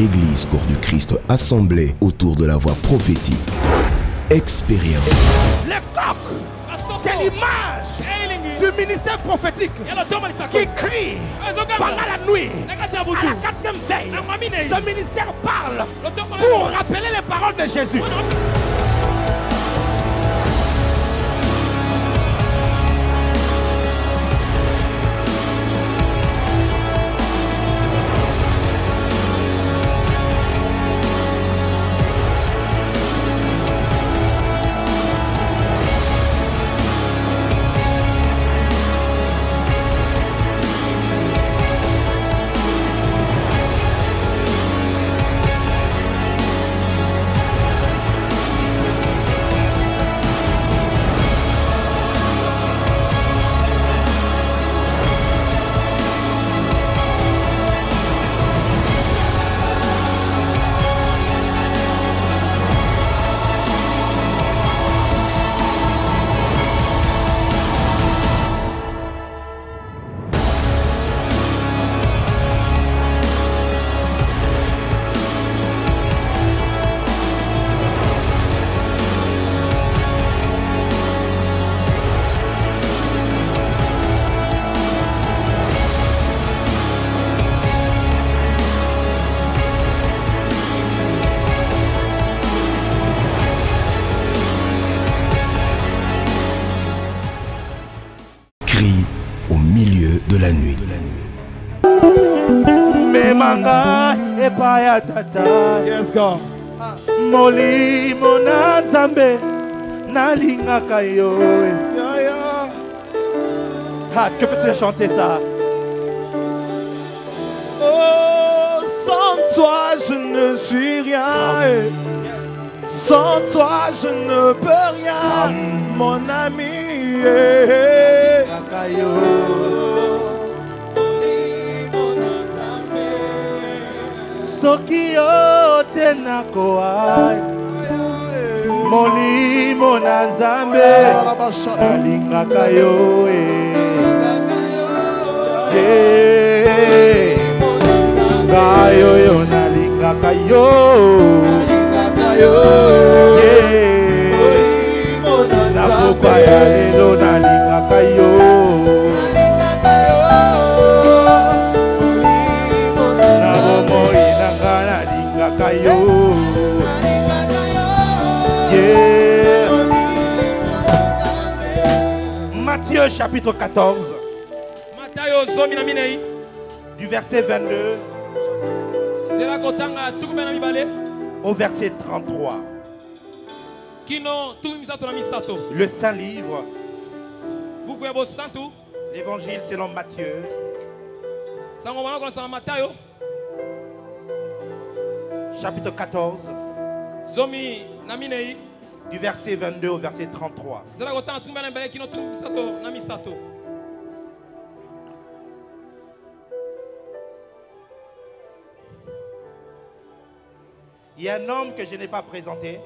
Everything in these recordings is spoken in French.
l'église corps du Christ assemblée autour de la voix prophétique. Expérience. Le coq, c'est l'image du ministère prophétique qui crie pendant la nuit, à la 4e veille. Ce ministère parle pour rappeler les paroles de Jésus. Au milieu de la nuit. Memanga epaya tata. Yes, God. Moli mona zambe nalinga kayo. Que peux-tu chanter ça? Oh, sans toi je ne suis rien. Sans toi je ne peux rien, mon ami. Soki yo tenakoa molimo na Nzambe nalingaka yo ngayo yo nalingaka yo nakoka ya lelo nalingaka yo. Matthieu chapitre 14 du verset 22 au verset 33. Le Saint Livre, l'évangile selon Matthieu, chapitre 14 du verset 22 au verset 33. Il y a un homme que je n'ai pas présenté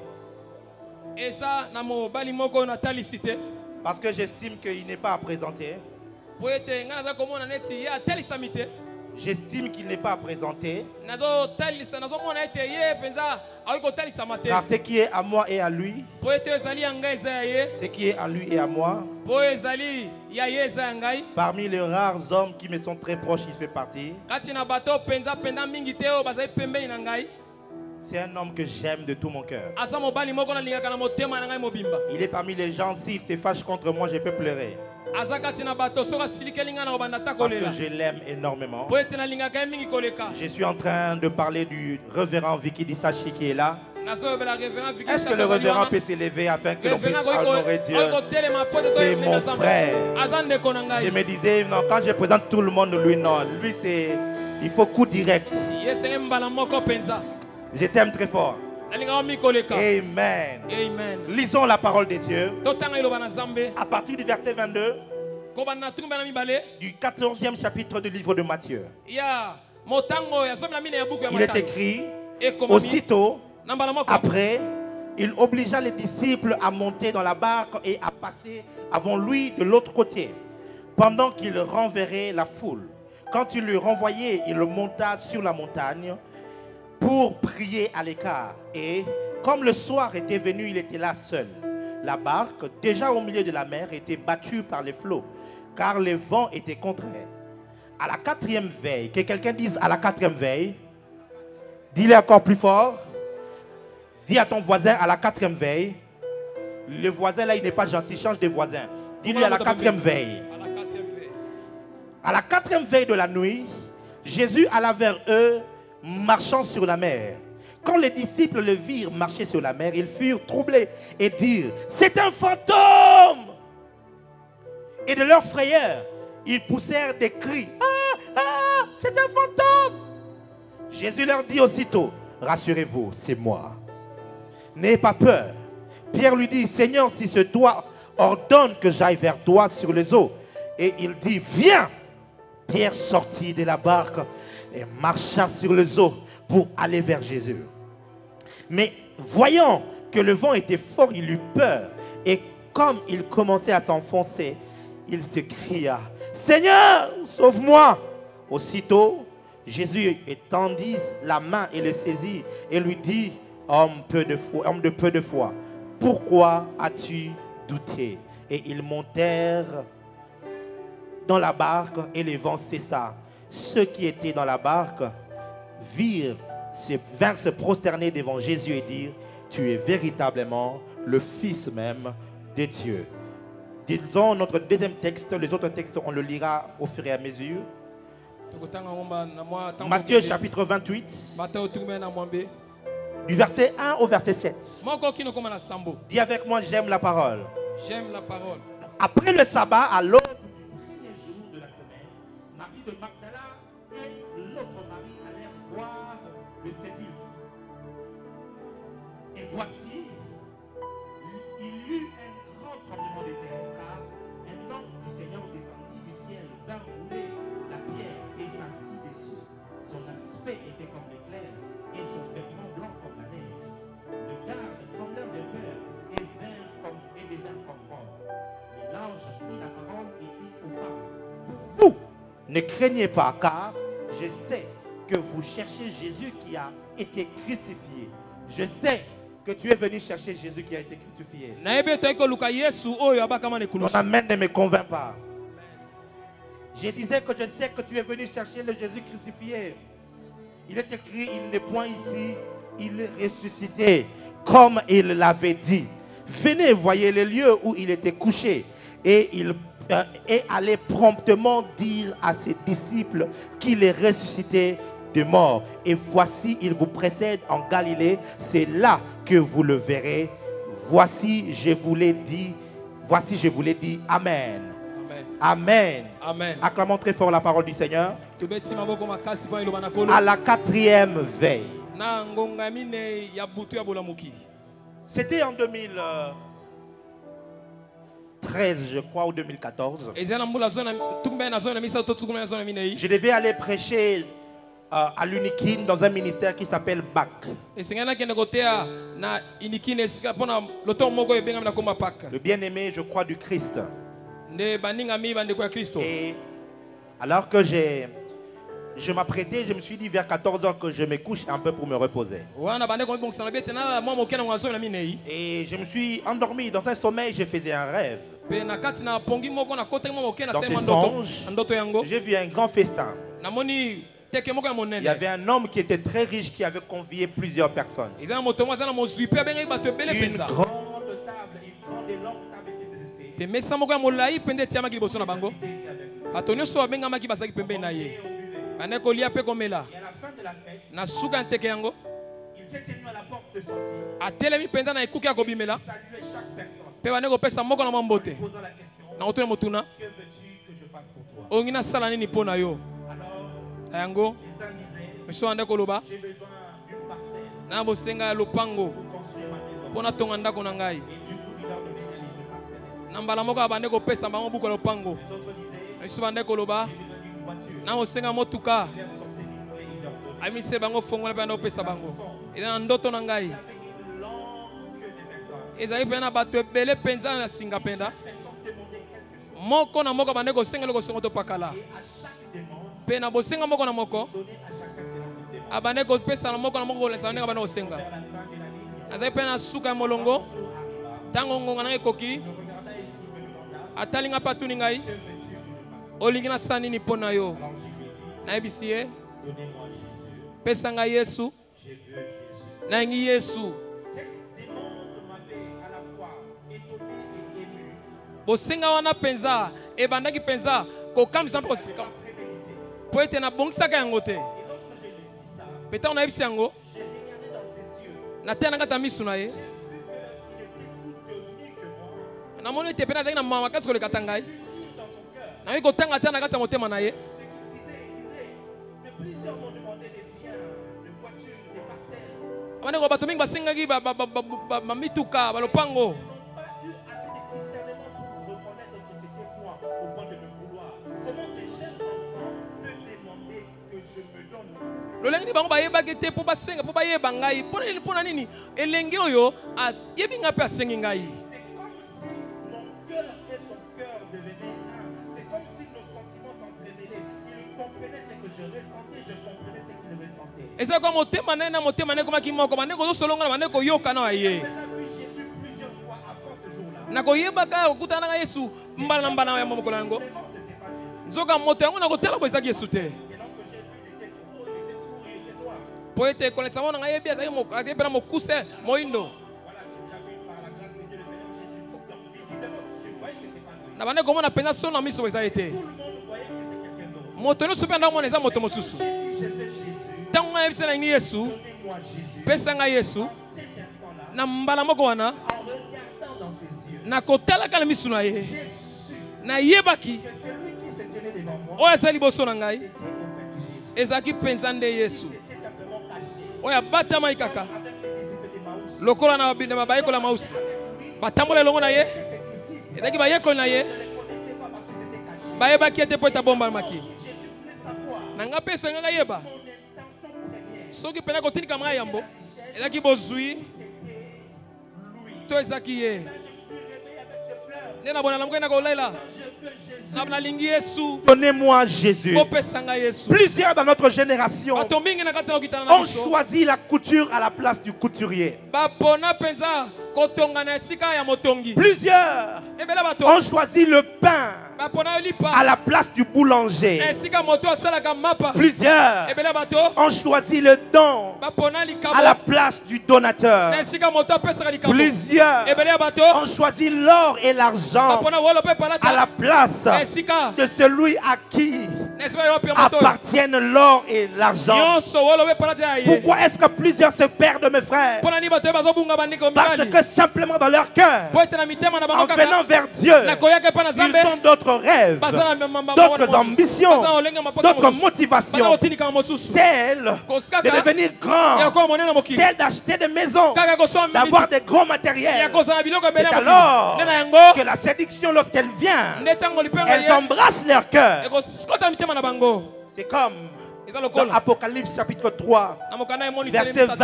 parce que j'estime qu'il n'est pas à présenter. J'estime qu'il n'est pas à présenter. Car ce qui est à moi et à lui, ce qui est à lui et à moi, parmi les rares hommes qui me sont très proches, il fait partie. C'est un homme que j'aime de tout mon cœur. Il est parmi les gens, s'il se fâche contre moi, je peux pleurer. Parce que je l'aime énormément. Je suis en train de parler du révérend Vicky Disachi qui est là. Est-ce que le révérend peut s'élever afin que l'on puisse honorer Dieu? C'est mon frère. Je me disais, non, quand je présente tout le monde, lui, non. Lui, c'est... Il faut coup direct. Je t'aime très fort. Amen. Amen. Lisons la parole de Dieu. À partir du verset 22 du 14e chapitre du livre de Matthieu. Il est écrit, aussitôt, après, il obligea les disciples à monter dans la barque et à passer avant lui de l'autre côté, pendant qu'il renverrait la foule. Quand il le renvoyait, il monta sur la montagne. pour prier à l'écart. Et comme le soir était venu, il était là seul. La barque, déjà au milieu de la mer, était battue par les flots, car le vent était contraire. À la 4e veille, que quelqu'un dise à la 4e veille, dis-le encore plus fort, dis à ton voisin à la 4e veille. Le voisin là, il n'est pas gentil, change de voisin. Dis-lui à la 4e veille. À la 4e veille de la nuit, Jésus alla vers eux, marchant sur la mer. Quand les disciples le virent marcher sur la mer, ils furent troublés et dirent, c'est un fantôme! Et de leur frayeur, ils poussèrent des cris. Ah, ah, c'est un fantôme! Jésus leur dit aussitôt, rassurez-vous, c'est moi. N'ayez pas peur. Pierre lui dit, Seigneur, si c'est toi, ordonne que j'aille vers toi sur les eaux. Et il dit, viens! Pierre sortit de la barque et marcha sur les eaux pour aller vers Jésus. Mais voyant que le vent était fort, il eut peur. Et comme il commençait à s'enfoncer, il se cria, Seigneur, sauve-moi! Aussitôt, Jésus étendit la main et le saisit et lui dit, homme de peu de foi, pourquoi as-tu douté? Et ils montèrent dans la barque et le vent cessa. Ceux qui étaient dans la barque vinrent se prosterner devant Jésus et dire, tu es véritablement le Fils même de Dieu. Disons notre deuxième texte, les autres textes on le lira au fur et à mesure. Matthieu chapitre 28, du verset 1 au verset 7. Dis avec moi, j'aime la parole. J'aime la parole. Après le sabbat, à l'aube du premier jour de la semaine, Marie de Magdala et l'autre Marie allèrent voir le sépulcre. Et voici, il y eut un grand tremblement de terre, car un ange du Seigneur descendit du ciel, vint rouler la pierre et s'assit dessus. Son aspect était comme l'éclair et son vêtement blanc comme la neige. Les gardes tremblèrent de peur et devinrent comme morts. Et l'ange prit la parole et dit aux femmes, vous ne craignez pas, car je sais que vous cherchez Jésus qui a été crucifié. Je sais que tu es venu chercher Jésus qui a été crucifié. Ton amen ne me convainc pas. Je disais que je sais que tu es venu chercher le Jésus crucifié. Il est écrit, il n'est point ici, il est ressuscité, comme il l'avait dit. Venez, voyez le lieu où il était couché. Et il allait promptement dire à ses disciples qu'il est ressuscité de mort. Et voici, il vous précède en Galilée. C'est là que vous le verrez. Voici, je vous l'ai dit. Voici, je vous l'ai dit. Amen. Amen. Amen. Acclamons très fort la parole du Seigneur. À la 4e veille. C'était en 2013, je crois, ou 2014. Je devais aller prêcher à l'Unikin dans un ministère qui s'appelle BAC. Le bien-aimé, je crois, du Christ. Et alors que je m'apprêtais, je me suis dit vers 14 ans que je me couche un peu pour me reposer. Et je me suis endormi dans un sommeil, je faisais un rêve. Dans ces songes, j'ai vu un grand festin. Il y avait un homme qui était très riche qui avait convié plusieurs personnes. Une grande table, une grande et longue table était dressée. Et à la fin de la fête, il s'est tenu à la porte de sortie. Il saluait chaque personne. En posant la question, que veux-tu que je fasse pour toi? Alors, les uns disaient, j'ai besoin d'une parcelle pour construire ma maison. Et du coup, il leur donnait un livre parcelle. Les autres disaient, j'ai besoin d'une voiture. abane ko pesa na moko le sane ka bana osenga azai pena suka molongo tango ngonga na ekoki atalinga patuni ngai olingi na sani ni pona yo na ebisie pesa ngai Yesu na ngi Yesu bosenga wana penza ebandaki penza ko kamisa mpo po ete na bongisa yango te peta on a ebisi yango na tena ngata misu na ye na moni ete pena na mama kasi ko le katangai na ko tanga tena ngata motema na ye abane ko bato mingi basengaki ba mituka ba lopango lolengi bango bayebaki te po basenga po bayeba ngai pona nini elenge oyo yebi nga pe asengi ngai eza kwa motema na motema ne komaki moko bane ko solonga na bane ko yoka na ye na ko yebaka okutana na Yesu mbala mbala ya mokolo yango nzoka moto yango na kotela bo ezaki Yesu te poete connaissance na ngai bien azaki moko azaki pena mokuse moindo na bane ko mona pena so na miso eza ete moto no super na mona eza moto mosusu tango na ebisa na ngi Yesu pesa ngai Yesu na mbala moko wana na kotala kana miso na ye na yebaki oya sali boso na ngai ezaki penza nde Yesu oya bata mai kaka lokola na bayeko la mausi batambola longo na ye ezaki bayeko na ye bayebaki ete po eta bomba maki nanga pesa nga yeba soki pena kotinika mga yambo ezaki bozui to ezaki ye nena bona lamko na ko laila. Donnez-moi Jésus. Plusieurs dans notre génération ont choisi la couture à la place du couturier. Plusieurs ont choisi le pain à la place du boulanger. Plusieurs ont choisi le don à la place du donateur. Plusieurs ont choisi l'or et l'argent à la place de celui à qui appartiennent l'or et l'argent. Pourquoi est-ce que plusieurs se perdent, mes frères? Parce que simplement dans leur cœur, en venant vers Dieu, ils ont d'autres rêves, d'autres ambitions, d'autres motivations. Celle de devenir grand, celle d'acheter des maisons, d'avoir des gros matériels. C'est alors que la séduction, lorsqu'elle vient, elles embrassent leur cœur. C'est comme dans Apocalypse chapitre 3, verset 20.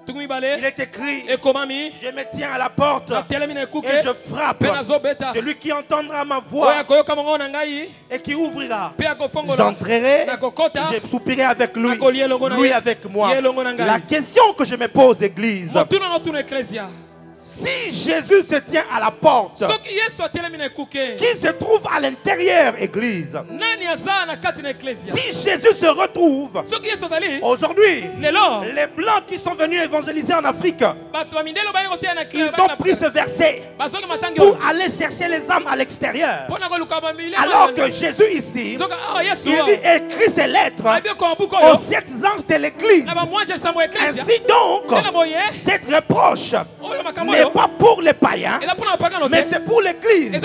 Il est écrit: je me tiens à la porte et je frappe. Celui qui entendra ma voix et qui ouvrira, j'entrerai, je soupirai avec lui, lui avec moi. La question que je me pose, Église: si Jésus se tient à la porte, qui se trouve à l'intérieur, Église? Si Jésus se retrouve aujourd'hui, les Blancs qui sont venus évangéliser en Afrique, ils ont pris ce verset pour aller chercher les âmes à l'extérieur. Alors que Jésus ici, il dit: écris ces lettres aux 7 anges de l'Église. Ainsi donc, cette reproche n'est pas pour les païens, mais c'est pour l'Église.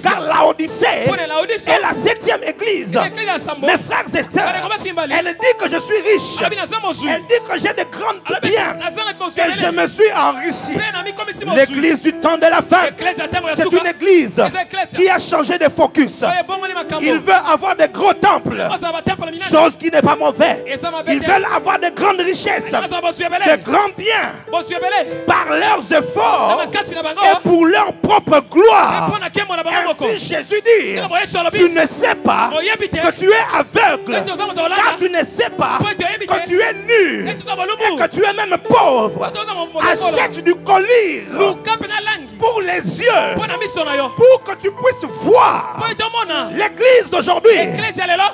Car Laodicée est la 7e Église. Mes frères et sœurs, elle dit que je suis riche, elle dit que j'ai de grands biens, que je me suis enrichi. L'Église du temps de la fin, c'est une Église qui a changé de focus. Il veut avoir de gros temples, chose qui n'est pas mauvaise. Ils veulent avoir de grandes richesses, de grands biens, par leurs efforts et pour leur propre gloire. Ainsi Jésus dit: tu ne sais sais pas que tu es aveugle, car tu ne sais pas que tu es nu et que tu es même pauvre, achète du collier pour les yeux, pour que tu puisses voir l'église d'aujourd'hui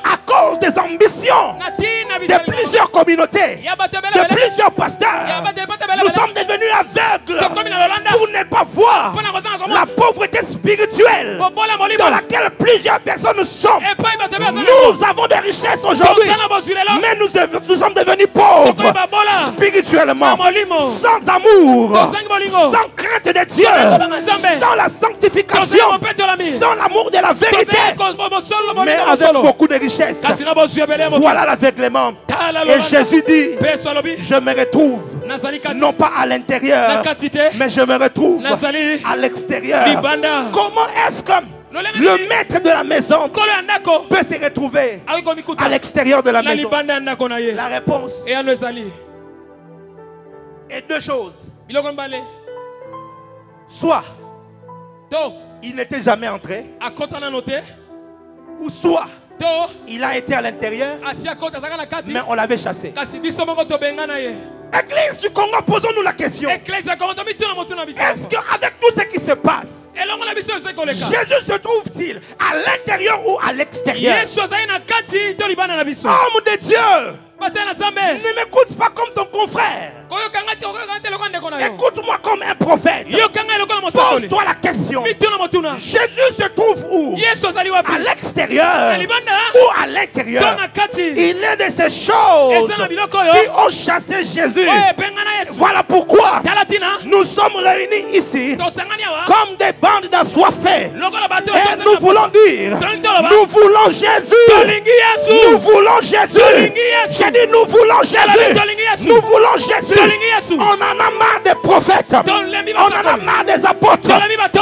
à cause des ambitions de plusieurs communautés, de plusieurs pasteurs. Nous sommes devenus aveugles pour ne pas voir la pauvreté spirituelle dans laquelle plusieurs personnes sont. Nous avons des richesses aujourd'hui, mais nous sommes devenus pauvres spirituellement, sans amour, sans crainte de Dieu, sans la sanctification, sans l'amour de la vérité, mais avec beaucoup de richesses. Voilà l'aveuglement. Et Jésus dit, je me retrouve non pas à l'intérieur, mais je me retrouve à l'extérieur. Comment est-ce que le maître de la maison peut se retrouver à l'extérieur de la maison? La réponse est deux choses. Soit il n'était jamais entré, ou soit il a été à l'intérieur, mais on l'avait chassé. Église du Congo, posons-nous la question. Est-ce qu'avec tout ce qui se passe, Jésus se trouve-t-il à l'intérieur ou à l'extérieur? Homme de Dieu, ne m'écoute pas comme ton confrère. Écoute-moi comme un prophète. Pose-toi la question. Jésus se trouve où? À l'extérieur ou à l'intérieur? Il est de ces choses qui ont chassé Jésus. Voilà pourquoi nous sommes réunis ici comme des bandes d'assoiffés. Et nous voulons dire, nous voulons Jésus. Nous voulons Jésus. J'ai dit, nous voulons Jésus. Nous voulons Jésus. On en a marre des prophètes, on en a marre des apôtres,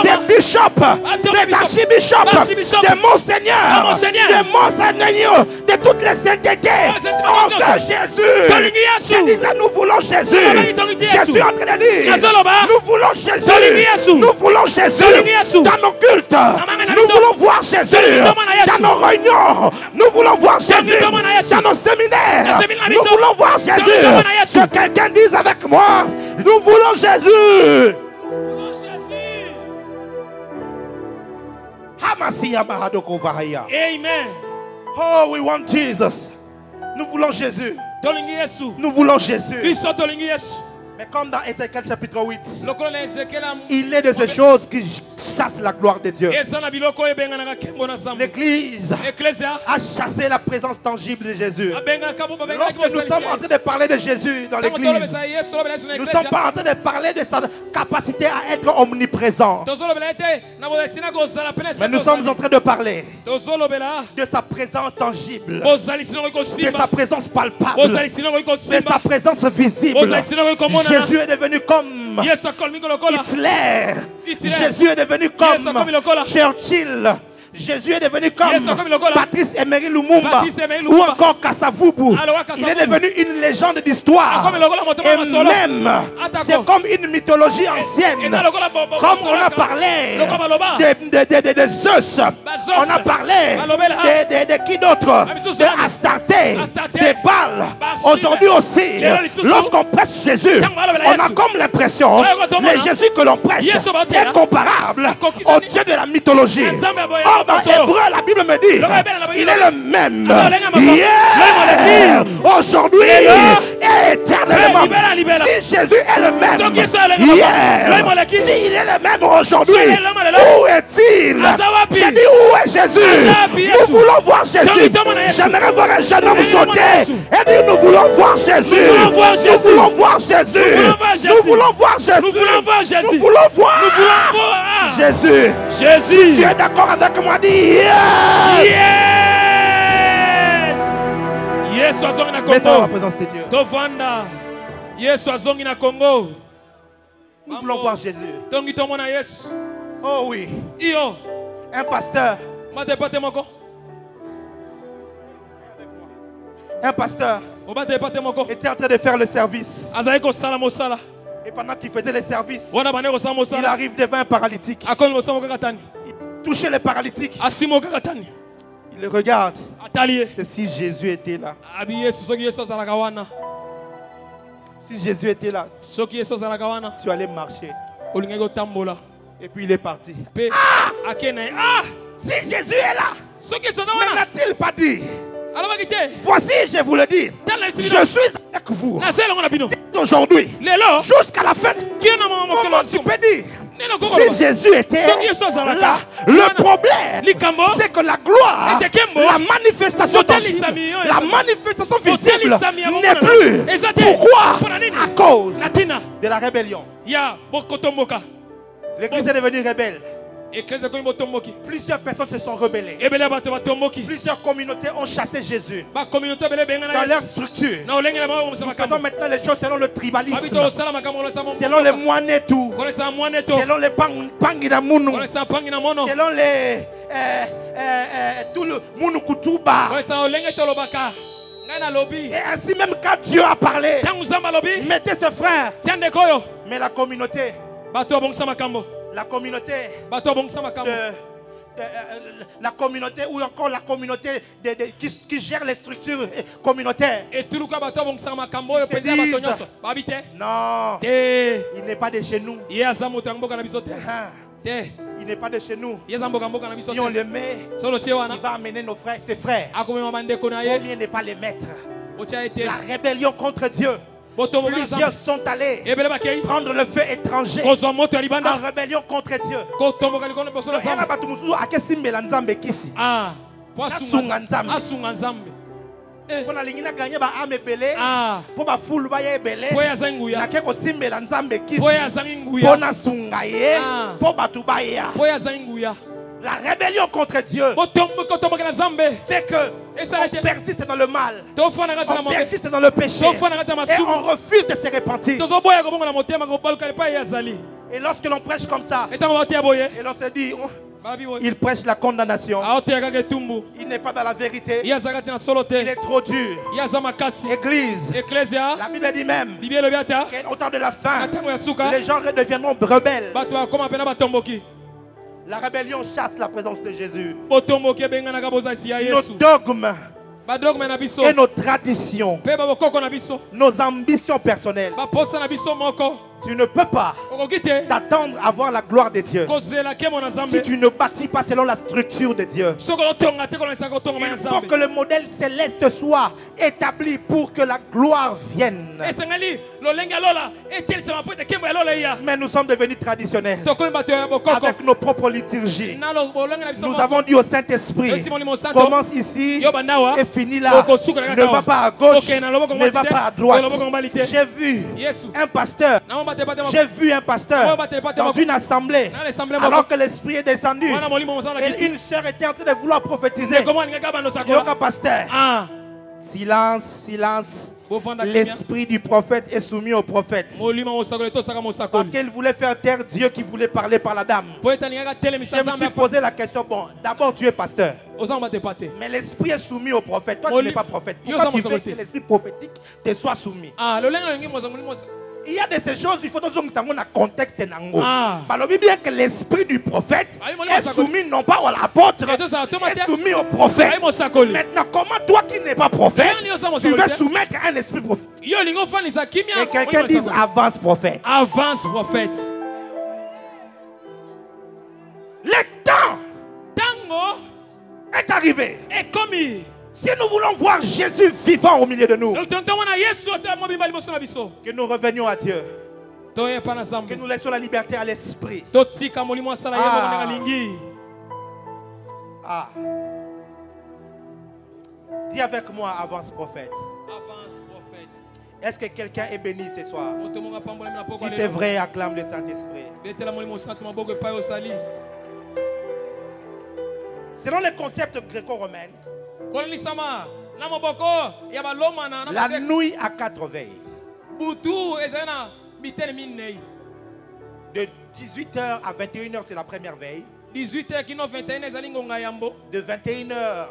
des bishops, des archibishops, des monseigneurs, de toutes les saintetés. On veut Jésus. Je disais, nous voulons Jésus. Je suis en train de dire, nous voulons Jésus. Nous voulons Jésus dans nos cultes. Nous voulons voir Jésus dans nos réunions. Nous voulons voir Jésus dans nos séminaires. Nous voulons voir Jésus. Que quelqu'un dise avec moi, nous voulons Jésus. Amen. Oh, we want Jesus. Nous voulons Jésus. Nous voulons Jésus. Mais comme dans Ézéchiel chapitre 8, il est de ces choses qui chassent la gloire de Dieu. L'Église a chassé la présence tangible de Jésus. Lorsque nous sommes en train de parler de Jésus dans l'Église, nous ne sommes pas en train de parler de sa capacité à être omniprésent. Mais nous sommes en train de parler de sa présence tangible, de sa présence palpable, de sa présence visible. Jésus est devenu comme Hitler. Jésus est devenu comme Churchill. Jésus est devenu comme Patrice Emery Lumumba ou encore Kasavubu. Il est devenu une légende d'histoire. Et même, c'est comme une mythologie ancienne. Comme on a parlé de Zeus, on a parlé de qui d'autre? De Astarté, de Baal. Aujourd'hui aussi, lorsqu'on prêche Jésus, on a comme l'impression que le Jésus que l'on prêche est comparable au Dieu de la mythologie. Dans Hébreu, la Bible me dit, il est le même hier, aujourd'hui et éternellement. Si Jésus est le même hier, s'il est le même aujourd'hui, où est-il? J'ai dit, où est Jésus? Nous voulons voir Jésus. J'aimerais voir un jeune homme sauter et dire, nous voulons voir Jésus. Nous voulons voir Jésus. Nous voulons voir Jésus. Nous voulons voir Jésus. Si tu es d'accord avec moi, dis yes. Yes, wazongi na Congo. Tovanda. Yes, wazongi na Congo. Nous voulons voir Jésus. Tongi tomona Yesu. Oh oui. Iyo. Un pasteur. Un pasteur était en train de faire le service. Et pendant qu'il faisait le service, il arrive devant un paralytique. Il touchait le paralytique. Il le regarde. C'est si Jésus était là. Si Jésus était là, tu allais marcher. Et puis il est parti. Si Jésus est là, mais n'a-t-il pas dit? Voici, je vous le dis, je suis avec vous aujourd'hui jusqu'à la fin. Comment tu peux dire? Si Jésus était là, le problème, c'est que la gloire, la manifestation tangible, la manifestation visible n'est plus. Pourquoi? À cause de la rébellion. L'église est devenue rebelle. Plusieurs personnes se sont rebellées. Plusieurs communautés ont chassé Jésus dans leur structure. Nous faisons maintenant les choses selon le tribalisme, selon les moinetou, selon les panginamounu, selon les tout le munukutuba. Et ainsi même quand Dieu a parlé, mettez ce frère. Mais la communauté, la communauté ou encore la communauté qui gère les structures communautaires. Non, il n'est pas de chez nous. Il n'est pas de chez nous. Si on le met, il va amener nos frères, ses frères. Combien n'est pas les maîtres. La rébellion contre Dieu. Plusieurs sont allés prendre le feu étranger en rébellion contre Dieu. La rébellion contre Dieu, c'est que on persiste dans le mal, on persiste dans le péché, et on refuse de se repentir. Et lorsque l'on prêche comme ça, et l'on se dit, il prêche la condamnation, il n'est pas dans la vérité, il est trop dur. Église, la Bible dit même qu'au temps de la fin, les gens redeviendront rebelles. La rébellion chasse la présence de Jésus. Nos dogmes et nos traditions, nos ambitions personnelles. Tu ne peux pas t'attendre à voir la gloire de Dieu si tu ne bâtis pas selon la structure de Dieu. Il faut que le modèle céleste soit établi pour que la gloire vienne. Mais nous sommes devenus traditionnels avec nos propres liturgies. Nous avons dit au Saint-Esprit, commence ici et finis là. Ne va pas à gauche, ne va pas à droite. J'ai vu un pasteur dans une assemblée, alors que l'Esprit est descendu et une sœur était en train de vouloir prophétiser. Yoga pasteur, silence, silence. L'esprit du prophète est soumis au prophète. Parce qu'il voulait faire taire Dieu qui voulait parler par la dame. Je me suis posé la question, bon, d'abord tu es pasteur, mais l'esprit est soumis au prophète. Toi tu n'es pas prophète. Pourquoi tu veux que l'esprit prophétique te soit soumis? Il y a de ces choses, il faut que nous ayons un contexte. Bien que l'esprit du prophète est soumis non pas à l'apôtre, est soumis au prophète. Maintenant, comment toi qui n'es pas prophète, tu veux soumettre un esprit prophète? Et quelqu'un dise avance prophète. Avance prophète. Le temps est arrivé. Si nous voulons voir Jésus vivant au milieu de nous, que nous revenions à Dieu, que nous laissions la liberté à l'esprit. Dis avec moi, avance prophète. Est-ce que quelqu'un est béni ce soir? Si c'est vrai, acclame le Saint-Esprit. Selon les concepts gréco-romains, la nuit à 4 veilles. De 18h à 21h, c'est la première veille. De 21h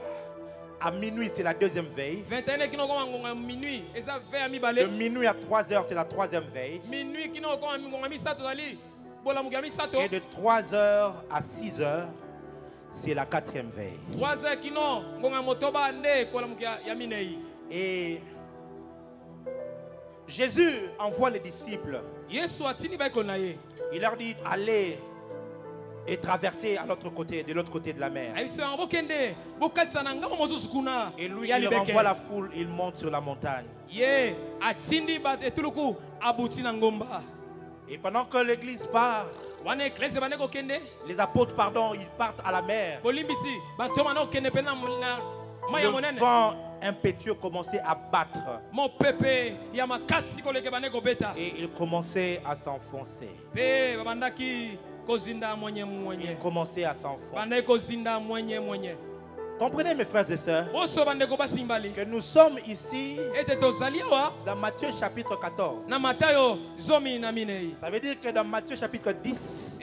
à minuit, c'est la deuxième veille. De minuit à 3h, c'est la troisième veille. Et de 3h à 6h, C'est la 4e veille. Et Jésus envoie les disciples. Il leur dit, allez et traverser à l'autre côté, de l'autre côté de la mer. Et lui, il renvoie la foule, il monte sur la montagne. Et pendant que l'église part, les apôtres, ils partent à la mer. Le vent impétueux commençait à battre. Et il commençait à s'enfoncer. Il commençait à s'enfoncer. Comprenez mes frères et sœurs que nous sommes ici dans Matthieu chapitre 14. Ça veut dire que dans Matthieu chapitre 10,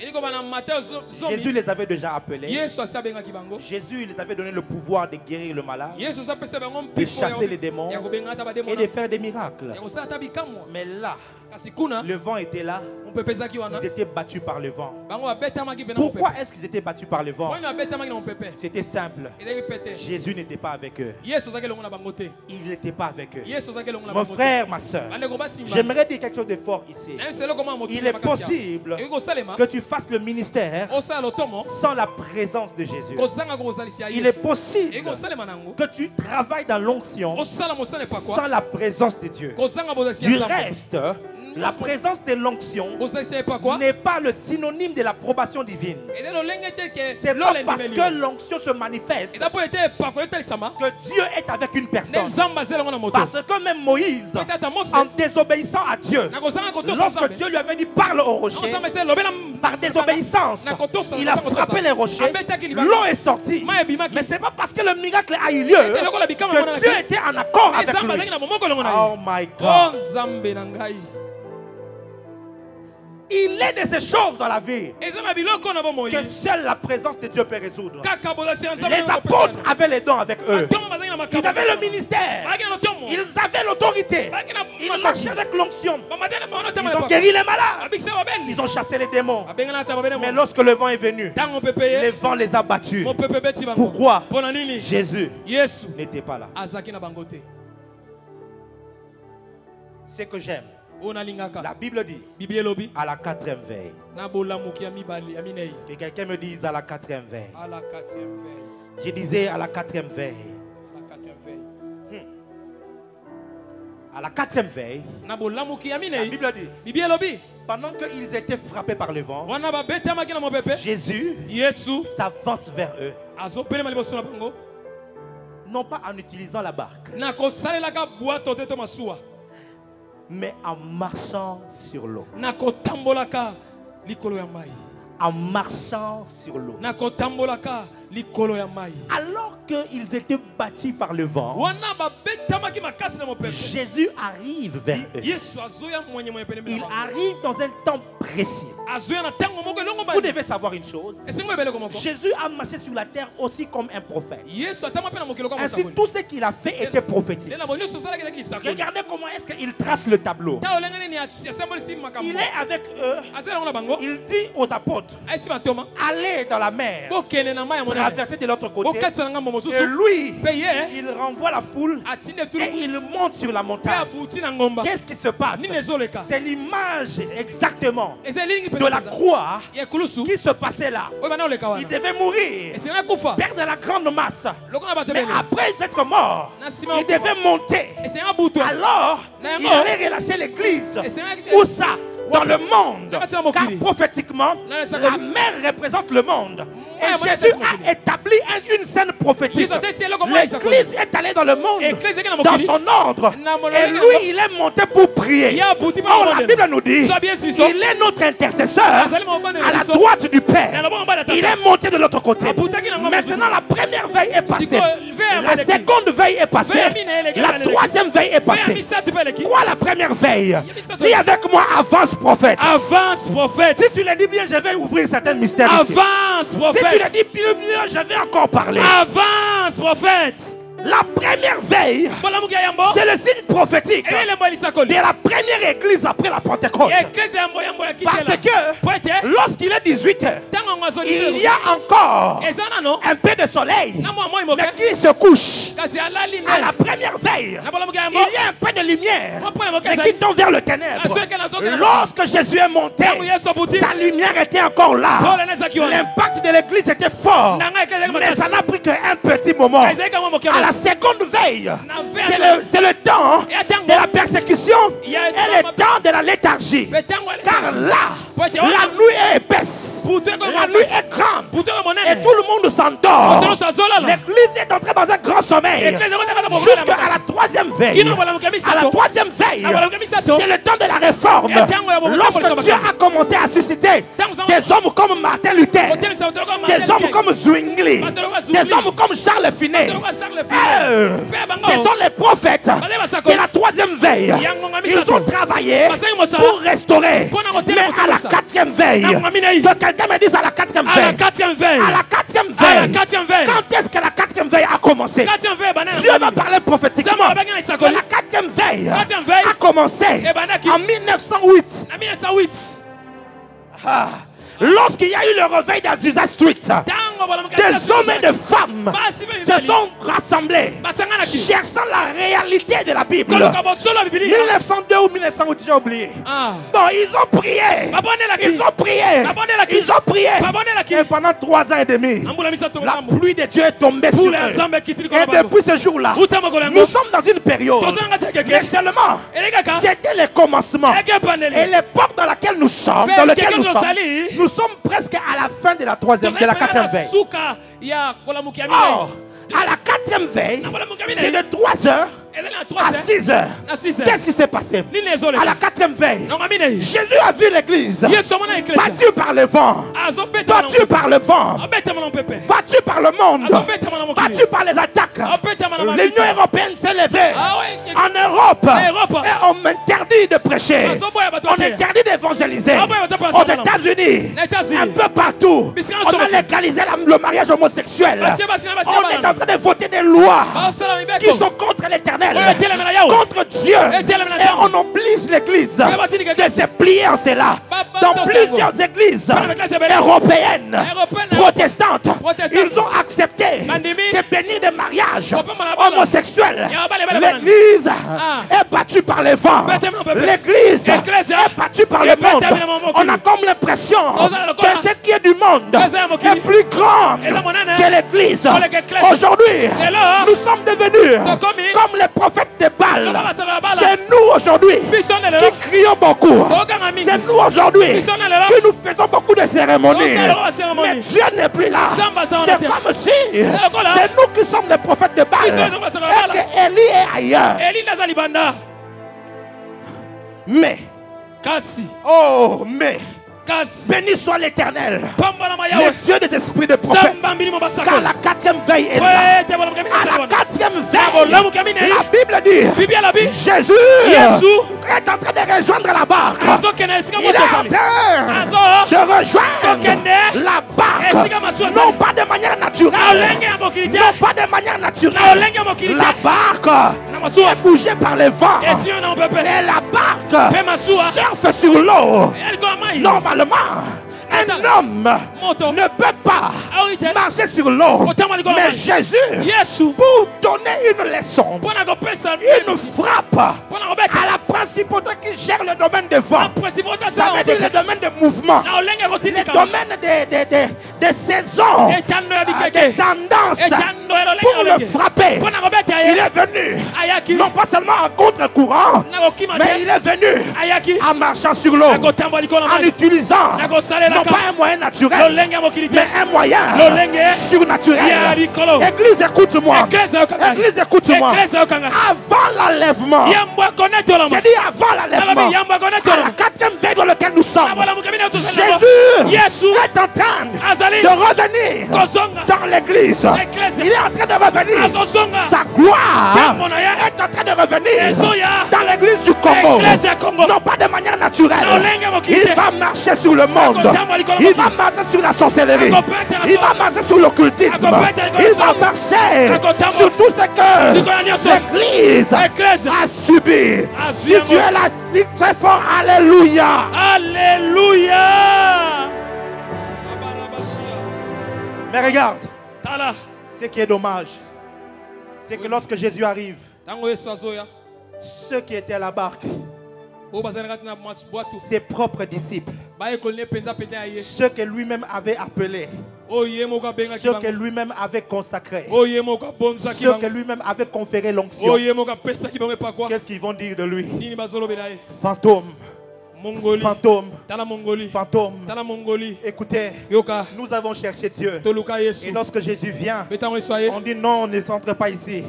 Jésus les avait déjà appelés. Jésus les avait donné le pouvoir de guérir le malade, de chasser les démons et de faire des miracles. Mais là, le vent était là. Ils étaient battus par le vent. Pourquoi est-ce qu'ils étaient battus par le vent? C'était simple. Jésus n'était pas avec eux. Il n'était pas avec eux. Mon frère, ma soeur, j'aimerais dire quelque chose de fort ici. Il est possible que tu fasses le ministère sans la présence de Jésus. Il est possible que tu travailles dans l'onction sans la présence de Dieu. Du reste, la présence de l'onction n'est pas le synonyme de l'approbation divine. C'est pas parce que l'onction se manifeste que Dieu est avec une personne. Parce que même Moïse, en désobéissant à Dieu, lorsque Dieu lui avait dit parle au rocher, par désobéissance, il a frappé les rochers, l'eau est sortie. Mais c'est pas parce que le miracle a eu lieu que Dieu était en accord avec lui. Oh my God. Il est de ces choses dans la vie que seule la présence de Dieu peut résoudre. Les apôtres avaient les dons avec eux. Ils avaient le ministère. Ils avaient l'autorité. Ils marchaient avec l'onction. Ils ont guéri les malades. Ils ont chassé les démons. Mais lorsque le vent est venu, le vent les a battus. Pourquoi? Jésus n'était pas là. C'est que j'aime. La Bible dit à la 4e veille. Que quelqu'un me dise à la 4e veille. Je disais à la 4e veille. À la 4e veille, la Bible dit, pendant qu'ils étaient frappés par le vent, Jésus s'avance vers eux. Non pas en utilisant la barque, mais en marchant sur l'eau. En marchant sur l'eau. Alors qu'ils étaient battus par le vent, Jésus arrive vers eux. Il arrive dans un temps précis. Vous devez savoir une chose. Jésus a marché sur la terre aussi comme un prophète. Ainsi, tout ce qu'il a fait était prophétique. Regardez comment est-ce qu'il trace le tableau. Il est avec eux. Il dit aux apôtres, allez dans la mer, traverser de l'autre côté. Et lui, il renvoie la foule et il monte sur la montagne. Qu'est-ce qui se passe? C'est l'image exactement de la croix qui se passait là. Il devait mourir, perdre la grande masse. Mais après être mort, il devait monter. Alors, il allait relâcher l'église. Où ça? Dans le monde. Car prophétiquement, la mer représente le monde. Et Jésus a établi une scène prophétique. L'église est allée dans le monde dans son ordre. Et lui, il est monté pour prier. Or, la Bible nous dit, il est notre intercesseur à la droite du Père. Il est monté de l'autre côté. Maintenant, la première veille est passée. La seconde veille est passée. La troisième veille est passée. Quoi la première veille? Dis avec moi, avance prophète. Avance prophète. Si tu le dis bien, je vais ouvrir certains mystères. Avance prophète. Si tu le dis bien, je vais encore parler. Avance prophète. La première veille, c'est le signe prophétique de la première église après la Pentecôte. Parce que lorsqu'il est 18h, il y a encore un peu de soleil, mais qui se couche à la première veille. Il y a un peu de lumière, mais qui tombe vers le ténèbre. Lorsque Jésus est monté, sa lumière était encore là. L'impact de l'église était fort, mais ça n'a pris qu'un petit moment. À la seconde veille, c'est le temps de la persécution et le temps de la léthargie. Car là, la nuit est épaisse, la nuit est grande, et tout le monde s'endort. L'église est entrée dans un grand sommeil jusqu'à la troisième veille. À la troisième veille, c'est le temps de la réforme. Lorsque Dieu a commencé à susciter des hommes comme Martin Luther, des hommes comme Zwingli, des hommes comme Charles Finet, ce sont les prophètes de la troisième veille. Ils ont travaillé pour restaurer. Mais à la quatrième veille, que quelqu'un me dise à la quatrième veille. À la quatrième veille. Quand est-ce que la quatrième veille a commencé? Dieu va parler prophétiquement. Que la quatrième veille a commencé en 1908. Lorsqu'il y a eu le réveil d'Azusa Street, des hommes et des femmes se sont rassemblés, cherchant la réalité de la Bible. 1902 ou 1908, j'ai oublié. Bon, ils ont prié. Ils ont prié. Ils ont prié. Et pendant 3 ans et demi, la pluie de Dieu est tombée sur eux. Et depuis ce jour-là, nous sommes dans une période. Mais seulement, c'était le commencement. Et l'époque dans laquelle nous sommes, nous sommes presque à la fin de la quatrième veille. Or, à la quatrième veille, c'est de 3 heures à 6 heures. Qu'est-ce qui s'est passé? À la quatrième veille, Jésus a vu l'église battue par le vent, battue par le vent, battue par le monde, battue par les attaques. L'Union européenne s'est levée en Europe et on m'interdit de prêcher, on interdit d'évangéliser. Aux États-Unis, un peu partout, on a légalisé le mariage homosexuel. On est en train de voter des lois qui sont contre l'Éternel, contre Dieu, et on oblige l'église de se plier en cela. Dans plusieurs églises européennes, protestantes, ils ont accepté de bénir des mariages homosexuels. L'église est battue par les vents, l'église est battue par le monde. On a comme l'impression que ce qui est du monde est plus grand que l'église. Aujourd'hui, nous sommes devenus comme les prophètes de Baal. C'est nous aujourd'hui qui crions beaucoup. C'est nous aujourd'hui qui nous faisons beaucoup de cérémonies. Mais Dieu n'est plus là. C'est comme si c'est nous qui sommes les prophètes de Baal et que Élie est ailleurs. Mais béni soit l'Éternel, le Dieu des esprits de prophètes, car la quatrième veille est là. À la quatrième veille, la Bible dit Jésus est en train de rejoindre la barque. Il est en train de rejoindre la barque, non pas de manière naturelle, non pas de manière naturelle. La barque est bougée par les vents et la barque surfe sur l'eau. Normalement, un homme ne peut pas marcher sur l'eau. Mais Jésus, pour donner une leçon, une frappe à la principauté qui gère le domaine des vents, ça veut dire le domaine de mouvement, le domaine des saisons, des tendances, pour le frapper. Il est venu, non pas seulement en contre-courant, mais il est venu en marchant sur l'eau, en utilisant non pas un moyen naturel, mais un moyen surnaturel. Église, écoute-moi. Église, écoute-moi. Avant l'enlèvement, j'ai dit avant l'enlèvement, à la quatrième veille dans laquelle nous sommes, Jésus est en train de revenir dans l'église. Il est en train de revenir. Sa gloire est en train de revenir dans l'église du Congo. Non pas de manière naturelle. Il va marcher sur le monde. Il va marcher sur la sorcellerie. Il va marcher sur l'occultisme. Il va marcher sur tout ce que l'église a subi. Si tu es là, dis très fort alléluia. Alléluia. Mais regarde, ce qui est dommage, c'est que lorsque Jésus arrive, ceux qui étaient à la barque, ses propres disciples, ceux que lui-même avait appelés, ceux que lui-même avait consacrés, ceux que lui-même avait conféré l'onction, qu'est-ce qu'ils vont dire de lui? Fantôme. Fantôme, fantôme. Écoutez, nous avons cherché Dieu. Et lorsque Jésus vient, on dit non, ne rentre pas ici,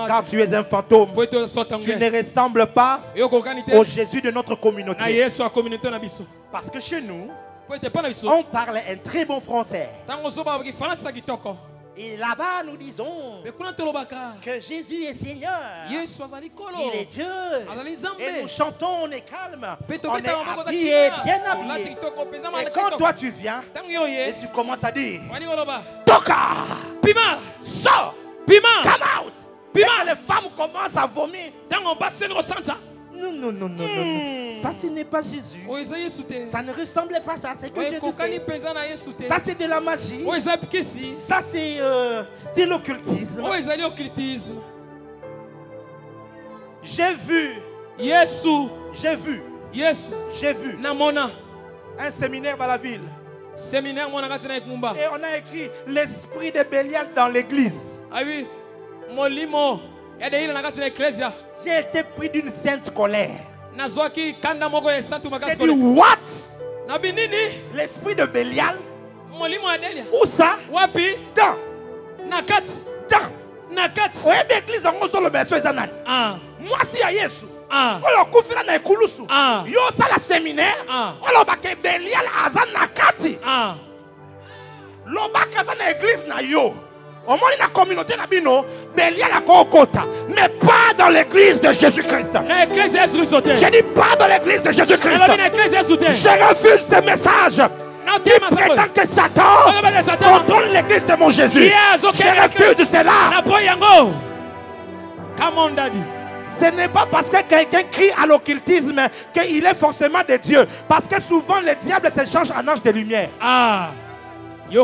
car tu es un fantôme. Tu ne ressembles pas au Jésus de notre communauté. Parce que chez nous, on parle un très bon français. Et là-bas, nous disons que Jésus est Seigneur. Il est Dieu. Et nous chantons, on est calme. On est habillé, bien habillé. Et quand toi tu viens, et tu commences à dire Toka, Pima, sors, Pima, come out. Pima. Et que les femmes commencent à vomir. Non, non, non, non, non. Ça, ce n'est pas Jésus. Ça ne ressemblait pas à ça. C'est que Jésus fait. Ça, c'est de la magie. Ça, c'est l'occultisme. J'ai vu. J'ai vu. J'ai vu. Un séminaire dans la ville. Et on a écrit l'esprit de Bélial dans l'église. Ah oui. J'ai été pris d'une sainte colère. J'ai dit what? L'esprit de Bélial? Où ça? Dans. Dans. L'église en le berceau moi si à Yesu. On kufira na ekulusu. Yo ça la séminaire. On ba ke Bélial azan nakati. Loba kaza na église na yo. Au moins dans la communauté nabino, Bélial a kokota, mais pas dans l'église de Jésus-Christ. Je dis pas dans l'église de Jésus-Christ. Je refuse ce message. Qui prétend que Satan contrôle l'église de mon Jésus. Je refuse cela. Ce n'est pas parce que quelqu'un crie à l'occultisme qu'il est forcément de Dieu. Parce que souvent le diable se change en ange de lumière. Je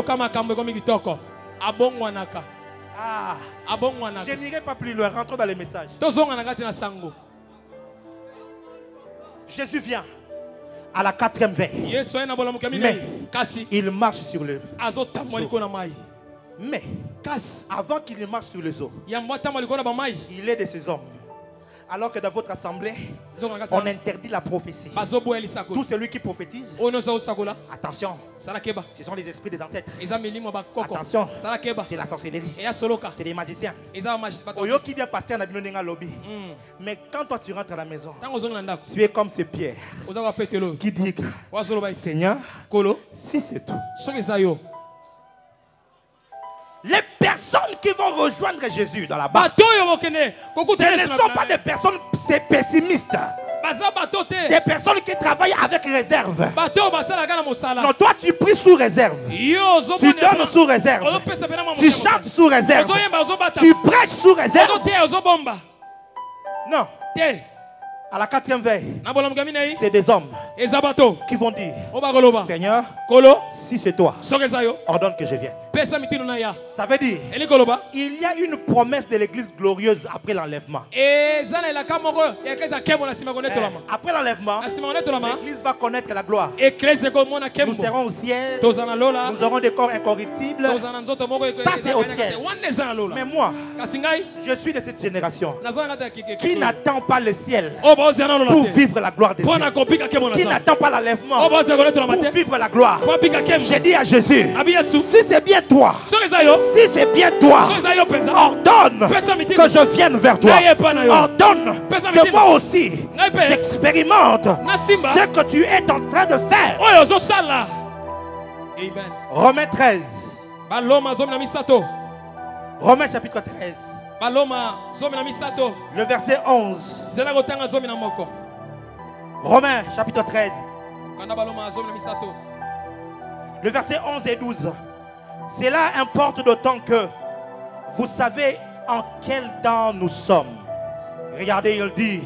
n'irai pas plus loin. Rentrons dans les messages. Jésus vient à la 4e veille. Mais il marche sur le mais avant qu'il ne marche sur les eaux, il est de ces hommes. Alors que dans votre assemblée, on interdit la prophétie. Tout celui qui prophétise, attention, ce sont les esprits des ancêtres. Attention, c'est la sorcellerie. C'est les magiciens. Qui vient passer en lobby. Mais quand toi tu rentres à la maison, tu es comme ce Pierre qui dit Seigneur, si c'est tout. Les personnes qui vont rejoindre Jésus dans la barque, ce ne sont pas des personnes pessimistes. Des personnes qui travaillent avec réserve. Non, toi tu pries sous réserve. Tu donnes sous réserve. Tu chantes sous réserve. Tu prêches sous réserve. Non. À la 4e veille, c'est des hommes qui vont dire Seigneur, si c'est toi, ordonne que je vienne. Ça veut dire il y a une promesse de l'église glorieuse après l'enlèvement. Après l'enlèvement, l'église va connaître la gloire. Nous serons au ciel. Nous aurons des corps incorruptibles. Ça c'est au ciel. Mais moi, je suis de cette génération qui n'attend pas le ciel pour vivre la gloire de Dieu. Qui n'attend pas l'enlèvement pour vivre la gloire. J'ai dit à Jésus, si c'est bien toi, si c'est bien toi, ordonne que je vienne vers toi. Ordonne que moi aussi j'expérimente ce que tu es en train de faire. Romains 13. Romains chapitre 13. Le verset 11. Romains chapitre 13. Le verset 11 et 12. Cela importe d'autant que vous savez en quel temps nous sommes. Regardez, il dit,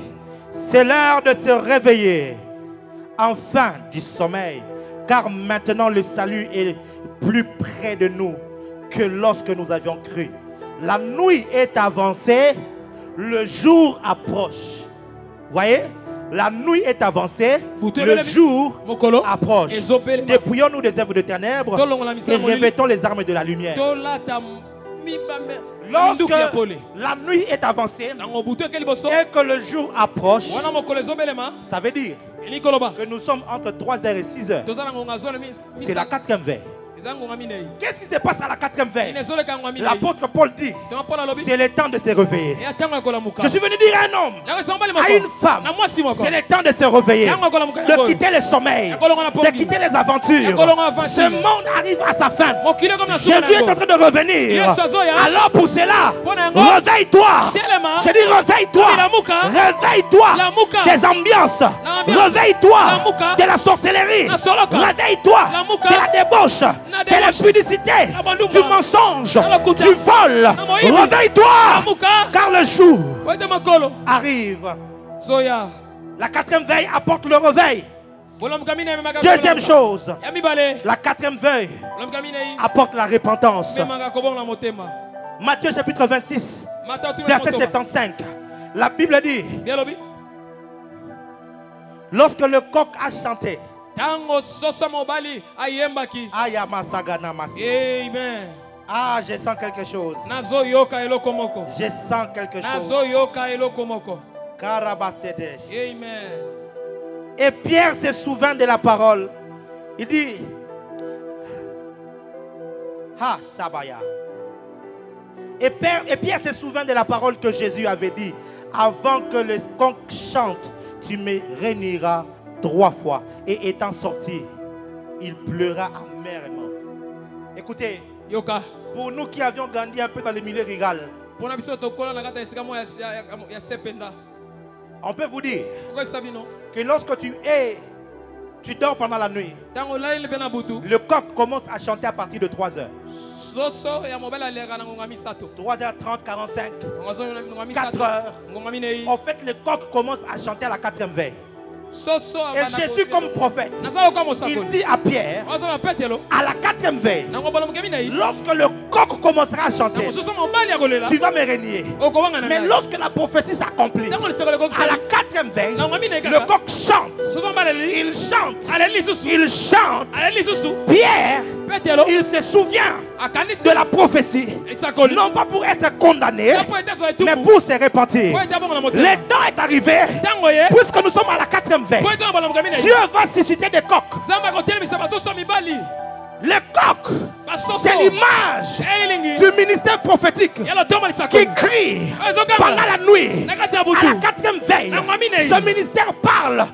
c'est l'heure de se réveiller enfin du sommeil, car maintenant le salut est plus près de nous que lorsque nous avions cru. La nuit est avancée, le jour approche. Voyez? La nuit est avancée, le jour approche. Dépouillons-nous des œuvres de ténèbres et revêtons les armes de la lumière. Lorsque la nuit est avancée et que le jour approche, ça veut dire que nous sommes entre 3h et 6h. C'est la 4e veille. Qu'est-ce qui se passe à la 4e veille? L'apôtre Paul dit, c'est le temps de se réveiller. Je suis venu dire à un homme, à une femme, c'est le temps de se réveiller, de quitter le sommeil, de quitter les aventures. Ce monde arrive à sa fin. Jésus est en train de revenir. Alors pour cela, réveille-toi. Je dis réveille-toi. Réveille-toi des ambiances. Réveille-toi de la sorcellerie. Réveille-toi de la débauche, de la pudicité, du mensonge, du vol. Réveille-toi, car le jour arrive. La 4e veille apporte le réveil. Deuxième chose, la 4e veille apporte la repentance. Matthieu chapitre 26, verset 75. La Bible dit, lorsque le coq a chanté, Amen. Ah, je sens quelque chose. Je sens quelque chose. Amen. Et Pierre se souvint de la parole. Il dit, ah, Sabaya. Et Pierre se souvint de la parole que Jésus avait dit, avant que le coq chante, tu me réuniras 3 fois. Et étant sorti, il pleura amèrement. Écoutez, pour nous qui avions grandi un peu dans le milieu rural, on peut vous dire que lorsque tu dors pendant la nuit, le coq commence à chanter à partir de 3h. 3h30, 45, 4h. En fait, le coq commence à chanter à la 4e veille. Et Jésus comme prophète, il dit à Pierre, à la 4e veille, lorsque le coq commencera à chanter, tu vas me régner. Mais lorsque la prophétie s'accomplit, à la 4e veille, le coq chante. Il chante. Il chante. Pierre, il se souvient de la prophétie, non pas pour être condamné, mais pour se repentir. Le temps est arrivé, puisque nous sommes à la 4e veille. Dieu va susciter des coqs. Le coq, c'est l'image du ministère prophétique qui crie pendant la nuit. À la 4e veille, ce ministère parle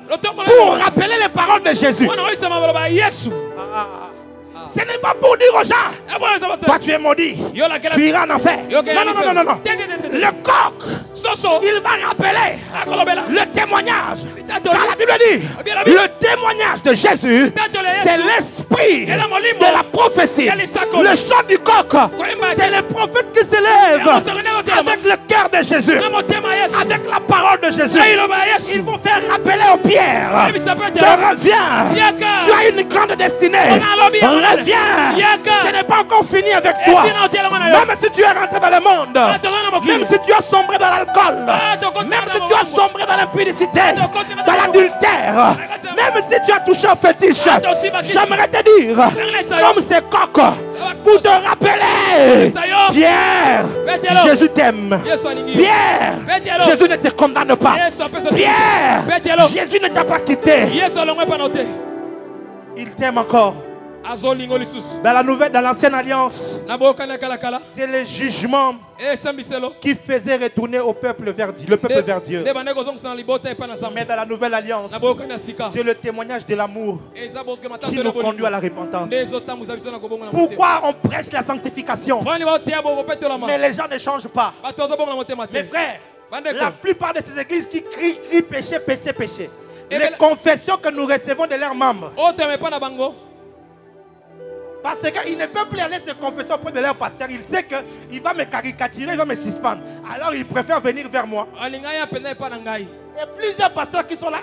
pour rappeler les paroles de Jésus. Ce n'est pas pour dire aux gens, toi tu es maudit, tu iras en enfer. Non. Le coq, il va rappeler le témoignage. Car la Bible dit, le témoignage de Jésus, c'est l'esprit de la prophétie. Le chant du coq, c'est le prophète qui s'élève avec le cœur de Jésus, avec la parole de Jésus. Ils vont faire rappeler aux pierres, reviens, tu as une grande destinée. Reviens, ce n'est pas encore fini avec toi. Même si tu es rentré dans le monde, même si tu as sombré dans l'alcool, même si tu as sombré dans l'impudicité, dans l'adultère, même si tu as touché au fétiche, j'aimerais te dire, comme ces coqs, pour te rappeler, Pierre, Jésus t'aime. Pierre, Jésus ne te condamne pas. Pierre, Jésus ne t'a pas quitté. Il t'aime encore. Dans l'ancienne alliance, c'est le jugement qui faisait retourner le peuple vers Dieu. Mais dans la nouvelle alliance, c'est le témoignage de l'amour qui nous conduit à la repentance. Pourquoi on prêche la sanctification, mais les gens ne changent pas? Mes frères, la plupart de ces églises qui crient péché, péché, péché, les confessions que nous recevons de leurs membres, parce qu'il ne peut plus aller se confesser auprès de leur pasteur. Il sait qu'il va me caricaturer, il va me suspendre. Alors il préfère venir vers moi. Et plusieurs pasteurs qui sont là,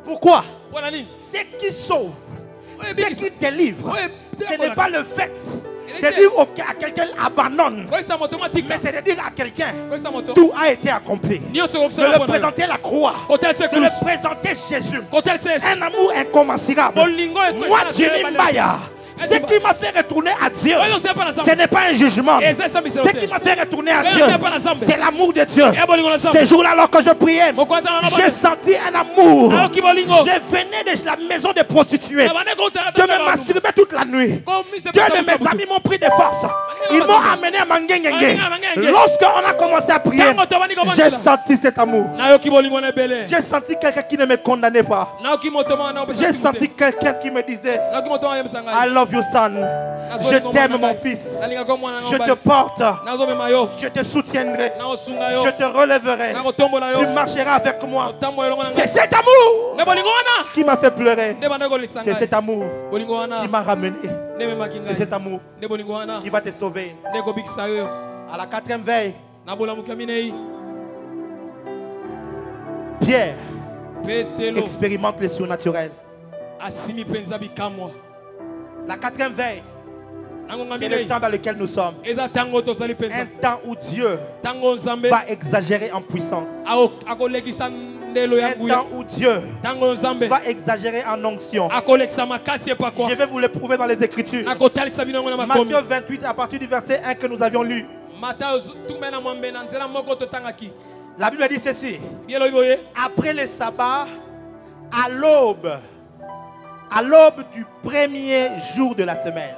pourquoi? Ce qui sauve, Ce qui délivre, ce n'est pas le fait de dire à quelqu'un abandonne, mais c'est de dire à quelqu'un tout a été accompli. De le présenter la croix, de le présenter Jésus. Un amour incommensurable. Moi, Jimmy Mbaya, ce qui m'a fait retourner à Dieu, ce n'est pas un jugement. Ce qui m'a fait retourner à Dieu, c'est l'amour de Dieu. Ces jours-là, alors que je priais, j'ai senti un amour. Je venais de la maison des prostituées, de me masturber toute la nuit. Dieu de mes amis m'ont pris de force. Ils m'ont amené à Mangengenge. Lorsqu'on a commencé à prier, j'ai senti cet amour. J'ai senti quelqu'un qui ne me condamnait pas. J'ai senti quelqu'un qui me disait I love you son. Je t'aime mon fils. Je te porte. Je te soutiendrai. Je te relèverai. Tu marcheras avec moi. C'est cet amour qui m'a fait pleurer. C'est cet amour qui m'a ramené. C'est cet amour qui va te sauver. À la 4e veille, Pierre expérimente le surnaturel. La 4e veille, c'est le temps dans lequel nous sommes. Un temps où Dieu va exagérer en puissance. Un temps où Dieu va exagérer en onction. Je vais vous le prouver dans les Écritures. Matthieu 28, à partir du verset 1 que nous avions lu. La Bible dit ceci. Après le sabbat, à l'aube du premier jour de la semaine.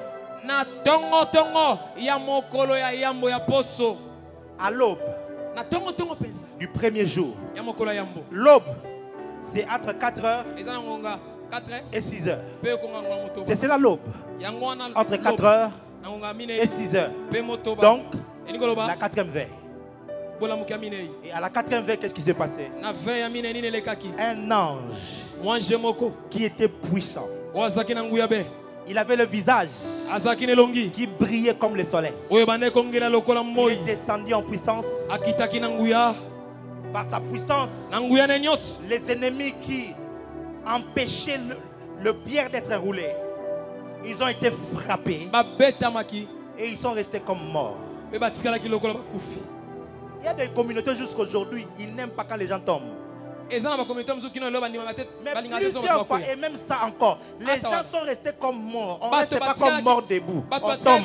À l'aube du premier jour. L'aube, c'est entre 4h et 6h. C'est cela l'aube. Entre 4h et 6h. Donc, la 4e veille. Et à la 4e veille, qu'est-ce qui s'est passé? Un ange qui était puissant. Il avait le visage qui brillait comme le soleil. Il est descendu en puissance. Par sa puissance, les ennemis qui empêchaient le pierre d'être roulé, ils ont été frappés et ils sont restés comme morts. Il y a des communautés jusqu'aujourd'hui, ils n'aiment pas quand les gens tombent. Mais plusieurs fois, et même ça encore, les gens sont restés comme morts. On ne reste pas comme morts debout. On tombe.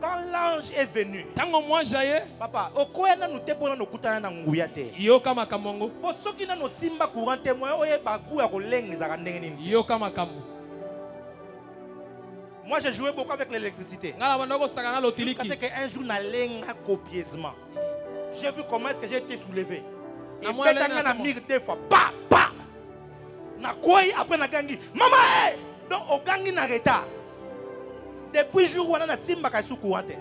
Quand l'ange est venu, papa, nous moi j'ai joué beaucoup avec l'électricité. Parce qu'un jour, copieusement. J'ai vu comment est-ce que j'ai été soulevé. Et puis, deux fois. Pa, pa. Après, maman, donc, au gangi na retard. Depuis le jour où on a simba kaisou courante.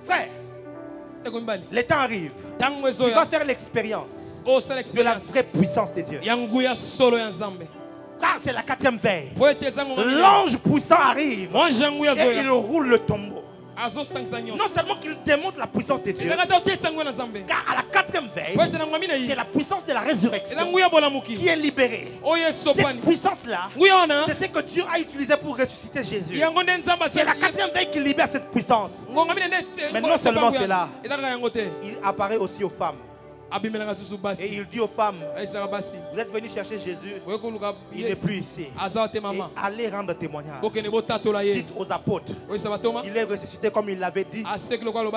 Frère, le temps arrive. Tu vas faire l'expérience de la vraie puissance de Dieu. Car c'est la 4e veille. L'ange puissant arrive et il roule le tombeau. Non seulement qu'il démontre la puissance de Dieu, car à la 4e veille, c'est la puissance de la résurrection qui est libérée. Cette puissance-là, c'est ce que Dieu a utilisé pour ressusciter Jésus. C'est la 4e veille qui libère cette puissance. Mais non seulement cela, il apparaît aussi aux femmes. Et il dit aux femmes, vous êtes venus chercher Jésus, il n'est plus ici. Et allez rendre témoignage. Dites aux apôtres qu'il est ressuscité comme il l'avait dit.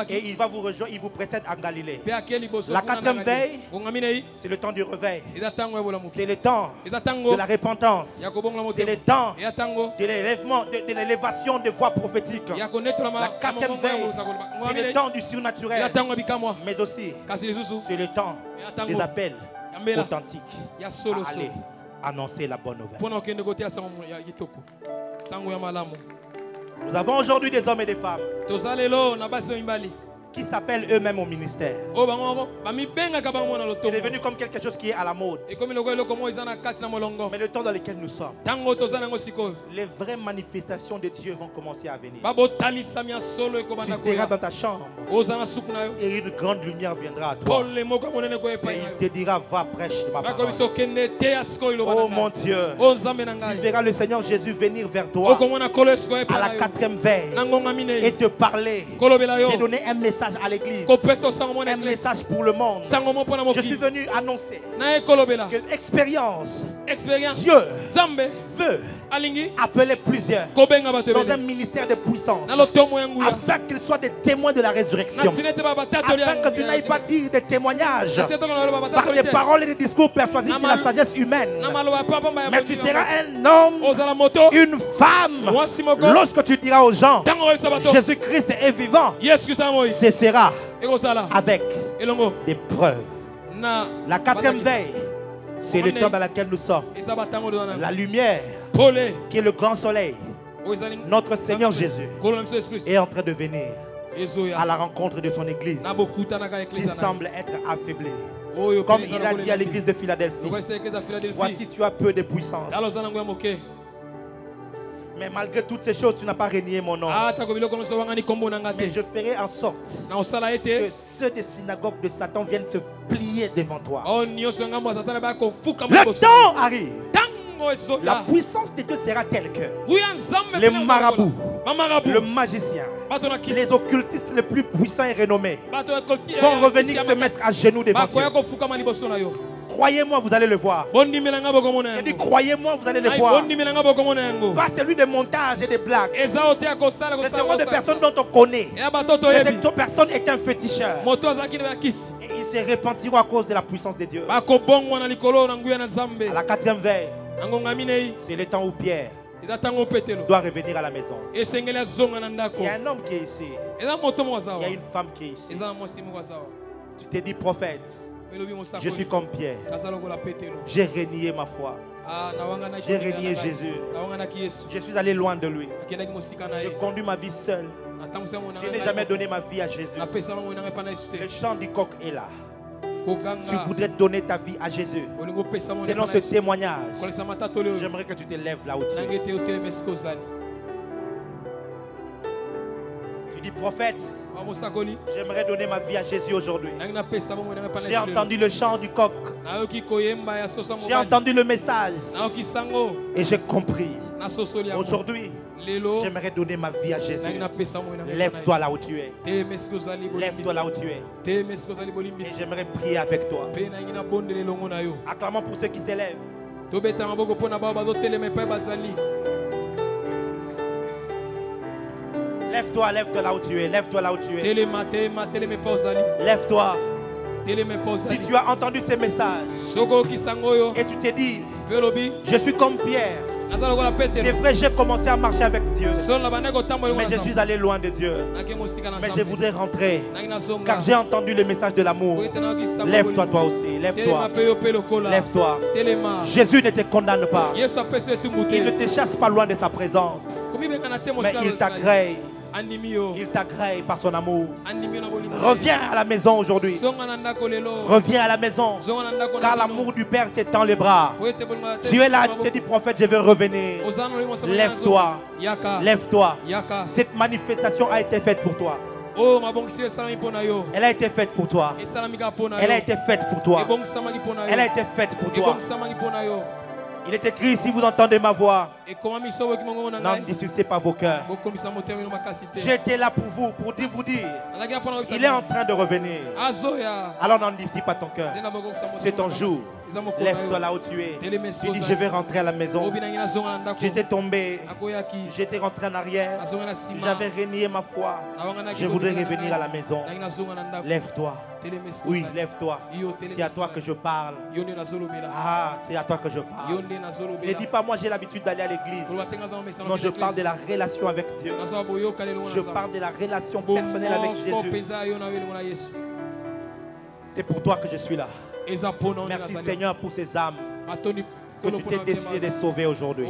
Et il va vous rejoindre, il vous précède en Galilée. La 4e veille, c'est le temps du réveil. C'est le temps de la repentance. C'est le temps de l'élèvement, de l'élévation des voix prophétiques. La 4e veille, c'est le temps du surnaturel. Mais aussi, c'est le temps des appels authentiques à aller annoncer la bonne nouvelle. Nous avons aujourd'hui des hommes et des femmes qui s'appellent eux-mêmes au ministère. C'est devenu comme quelque chose qui est à la mode. Mais le temps dans lequel nous sommes, les vraies manifestations de Dieu vont commencer à venir. Tu seras dans ta chambre et une grande lumière viendra à toi. Et il te dira, va prêche de ma parole. Oh mon Dieu, tu verras le Seigneur Jésus venir vers toi à la 4e veille et te parler, te donner un message à l'église, un message pour le monde. Je suis venu annoncer que l'expérience, Dieu veut appeler plusieurs dans un ministère de puissance afin qu'ils soient des témoins de la résurrection, afin que tu n'ailles pas dire des témoignages par des paroles et des discours persuasifs de la sagesse humaine, mais tu seras un homme, une femme. Lorsque tu diras aux gens Jésus-Christ est vivant, ce sera avec des preuves. La 4e veille, c'est le temps dans lequel nous sommes. La lumière, qui est le grand soleil, notre Seigneur Jésus, est en train de venir à la rencontre de son église qui semble être affaiblie. Comme il a dit à l'église de Philadelphie, voici tu as peu de puissance, mais malgré toutes ces choses, tu n'as pas renié mon nom. Mais je ferai en sorte que ceux des synagogues de Satan viennent se plier devant toi. Le temps arrive. La puissance de Dieu sera telle que les marabouts, le magicien, les occultistes les plus puissants et renommés vont revenir se mettre à genoux devant Dieu. Croyez-moi, vous allez le voir. J'ai dit, croyez-moi, vous allez le voir. Pas celui des montages et des blagues. C'est seulement des personnes dont on connaît. Cette personne est un féticheur. Et ils se repentiront à cause de la puissance de Dieu. À la 4e veille, c'est le temps où Pierre doit revenir à la maison. Il y a un homme qui est ici. Il y a une femme qui est ici. Tu t'es dit prophète, je suis comme Pierre. J'ai renié ma foi. J'ai renié Jésus. Je suis allé loin de lui. J'ai conduit ma vie seul. Je n'ai jamais donné ma vie à Jésus. Le chant du coq est là. Tu voudrais donner ta vie à Jésus. Selon ce témoignage, j'aimerais que tu te lèves là où tu es. Tu dis prophète, j'aimerais donner ma vie à Jésus aujourd'hui. J'ai entendu le chant du coq. J'ai entendu le message. Et j'ai compris. Aujourd'hui, j'aimerais donner ma vie à Jésus. Lève-toi là où tu es. Lève-toi là où tu es. Et j'aimerais prier avec toi. Acclamons pour ceux qui s'élèvent. Lève-toi, lève-toi là où tu es. Lève-toi là où tu es. Lève-toi. Si tu as entendu ces messages et tu t'es dit, je suis comme Pierre. C'est vrai, j'ai commencé à marcher avec Dieu, mais je suis allé loin de Dieu. Mais je voudrais rentrer, car j'ai entendu le message de l'amour. Lève-toi toi aussi, lève-toi. Lève-toi. Jésus ne te condamne pas. Il ne te chasse pas loin de sa présence, mais il t'agrée. Il t'agrée par son amour. Reviens à la maison aujourd'hui. Reviens à la maison, car l'amour du Père t'étend les bras. Tu es là, tu t'es dit prophète, je veux revenir. Lève-toi. Lève-toi. Cette manifestation a été faite pour toi. Elle a été faite pour toi. Elle a été faite pour toi. Elle a été faite pour toi. Il est écrit, si vous entendez ma voix, n'endurcissez pas vos cœurs. J'étais là pour vous, pour vous dire, il est en train de revenir. Alors n'endurcis pas ton cœur. C'est ton jour. Lève-toi là où tu es. Tu dis, je vais rentrer à la maison. J'étais tombé. J'étais rentré en arrière. J'avais renié ma foi. Je voudrais revenir à la maison. Lève-toi. Oui, lève-toi. C'est à toi que je parle. Ah, c'est à toi que je parle. Ne dis pas, moi j'ai l'habitude d'aller à l'église. Non, je parle de la relation avec Dieu. Je parle de la relation personnelle avec Jésus. C'est pour toi que je suis là. Merci Seigneur pour ces âmes que tu t'es décidé de sauver aujourd'hui.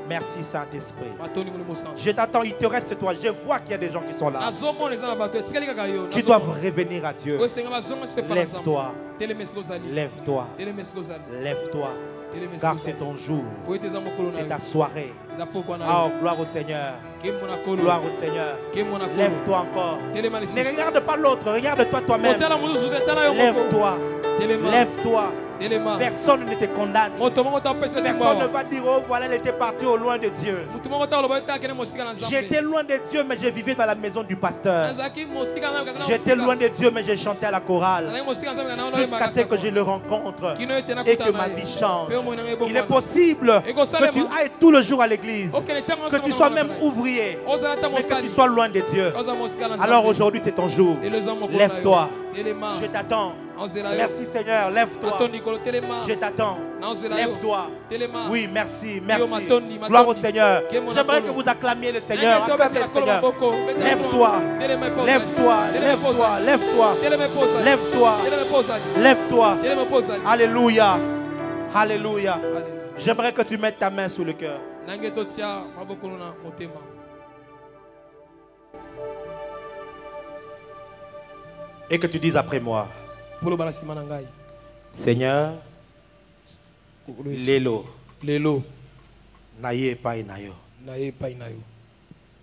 Merci Saint-Esprit. Je t'attends, il te reste toi. Je vois qu'il y a des gens qui sont là, qui doivent revenir à Dieu. Lève-toi. Lève-toi. Lève-toi. Car c'est ton jour. C'est ta soirée. Oh, gloire au Seigneur. Gloire au Seigneur. Lève-toi encore. Ne regarde pas l'autre. Regarde-toi toi-même. Lève-toi. Lève-toi. Personne ne te condamne. Personne ne va dire, oh voilà, elle était partie au loin de Dieu. J'étais loin de Dieu, mais je vivais dans la maison du pasteur. J'étais loin de Dieu, mais je chantais à la chorale. Jusqu'à ce que je le rencontre et que ma vie change. Il est possible que tu ailles tout le jour à l'église, que tu sois même ouvrier, mais que tu sois loin de Dieu. Alors aujourd'hui c'est ton jour. Lève-toi. Je t'attends. Merci Seigneur, lève-toi. Je t'attends. Lève-toi. Oui, merci, merci. Gloire au Seigneur. J'aimerais que vous acclamiez le Seigneur. Acclamez le Seigneur. Lève-toi. Lève-toi. Lève-toi. Lève-toi. Lève-toi. Lève-toi. Alléluia. Alléluia. J'aimerais que tu mettes ta main sur le cœur. Et que tu dises après moi, Seigneur, lelo naye pai nayo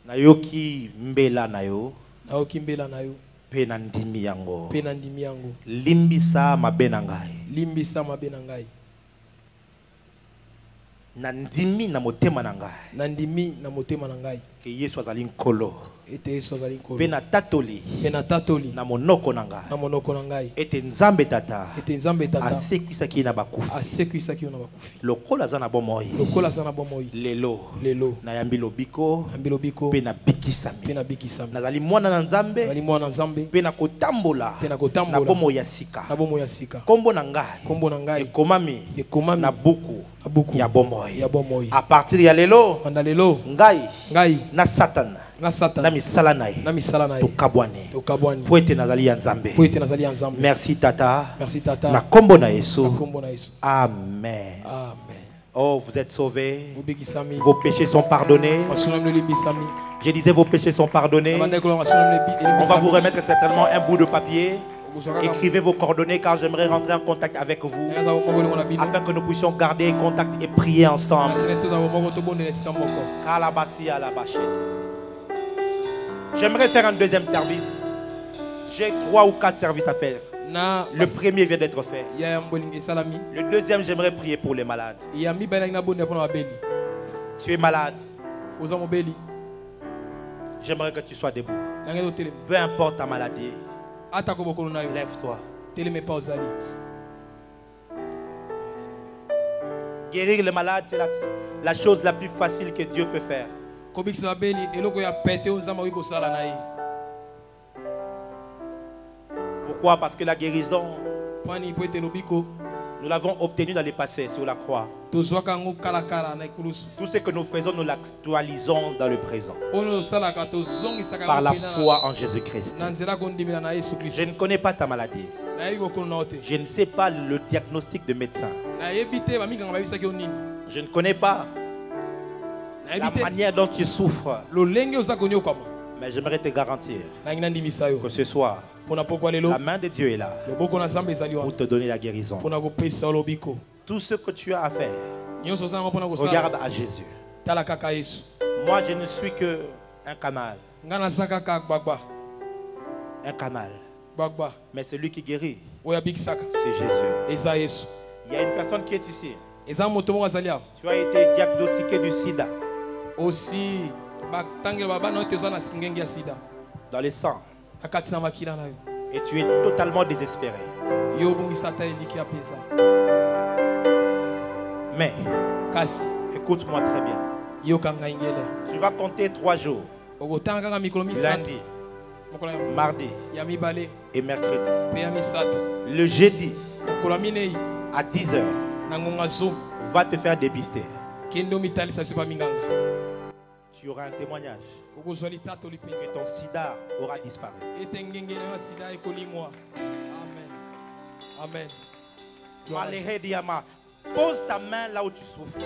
nayoki mbela nayo pe na ndimi yango limbisa mabe na ngai na ndimi na motema na ngai ke Yesu azali nkolo pe na tatoli na monoko na ngai ete nzambe tata asekwisaki na bakufi lokola aza na bomoi lelo nayambi lobiko pe na bikisami nazali mwana na nzambe pe na kotambola na bomoi ya sika kombo na ngai ekomami na buku ya bomoi. A partir ya lelo ngai na Satan na misala nae tokabwane po ete nazali ya nzambe. Merci tata na kombo na Yesu. Amen. Oh, vous êtes sauvés. Vos péchés sont pardonnés. Je disais vos péchés sont pardonnés. On va vous remettre certainement un bout de papier. Écrivez vos coordonnées car j'aimerais rentrer en contact avec vous afin que nous puissions garder contact et prier ensemble. J'aimerais faire un deuxième service. J'ai 3 ou 4 services à faire. Le premier vient d'être fait. Le deuxième, j'aimerais prier pour les malades. Tu es malade. J'aimerais que tu sois debout. Peu importe ta maladie. Lève-toi. Guérir les malades, c'est la chose la plus facile que Dieu peut faire. Pourquoi? Parce que la guérison, nous l'avons obtenue dans le passé sur la croix. Tout ce que nous faisons, nous l'actualisons dans le présent. Par la foi en Jésus-Christ. Je ne connais pas ta maladie. Je ne sais pas le diagnostic de médecin. Je ne connais pas la manière dont tu souffres. Mais j'aimerais te garantir que ce soir, la main de Dieu est là pour te donner la guérison. Tout ce que tu as à faire, regarde à Jésus. Moi, je ne suis que un canal. Un canal. Mais celui qui guérit, c'est Jésus. Il y a une personne qui est ici. Tu as été diagnostiqué du sida. Dans le sang. Et tu es totalement désespéré. Mais écoute-moi très bien. Tu vas compter 3 jours. Lundi, mardi et mercredi. Le jeudi à 10h va te faire dépister. Tu auras un témoignage que ton sida aura disparu. Amen. Amen. Pose ta main là où tu souffres.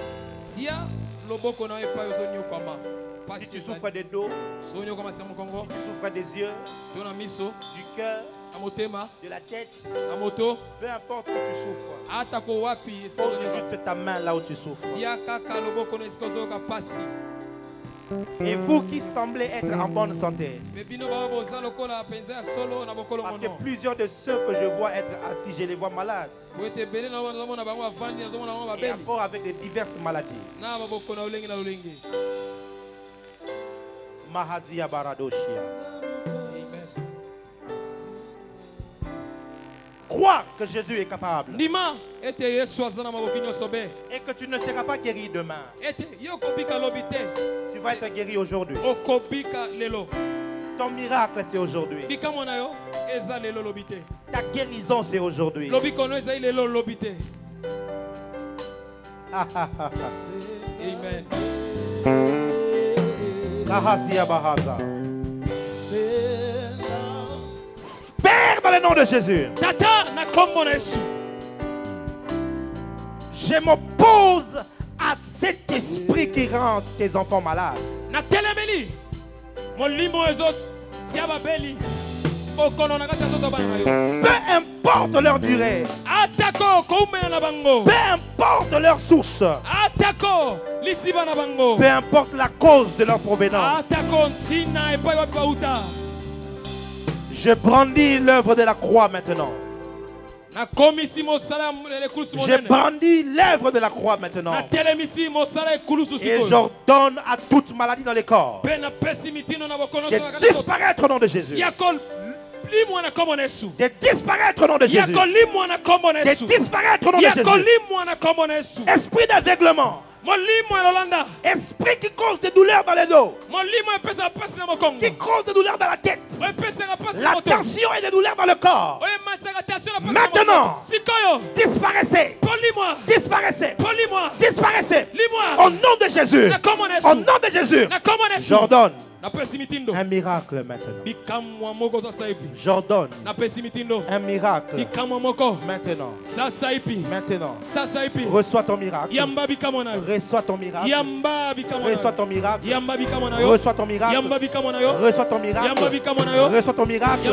Si tu souffres des dos, si tu souffres des yeux, du cœur, de la tête, peu importe où tu souffres, pose juste ta main là où tu souffres. Et vous qui semblez être en bonne santé, parce que plusieurs de ceux que je vois être assis, je les vois malades. Et encore avec des diverses maladies. Mahazia Baradoshia. Crois que Jésus est capable. Et que tu ne seras pas guéri demain. Tu vas être guéri aujourd'hui. Ton miracle c'est aujourd'hui. Ta guérison c'est aujourd'hui. Amen. Père, dans le nom de Jésus, je m'oppose à cet esprit qui rend tes enfants malades. Peu importe leur durée, peu importe leur source, peu importe la cause de leur provenance, je brandis l'œuvre de la croix maintenant. Je brandis l'œuvre de la croix maintenant. Et j'ordonne à toute maladie dans les corps de disparaître au nom de Jésus. De disparaître au nom de Jésus. De disparaître au nom de Jésus. Esprit d'aveuglement. Esprit qui cause des douleurs dans les dos, qui cause des douleurs dans la tête, la tension et des douleurs dans le corps. Maintenant, disparaissez, disparaissez, disparaissez. Au nom de Jésus, au nom de Jésus, j'ordonne un miracle maintenant. J'ordonne un miracle maintenant. Maintenant. Reçois ton miracle. Reçois ton miracle. Reçois ton miracle. Reçois ton miracle. Reçois ton miracle. Reçois ton miracle.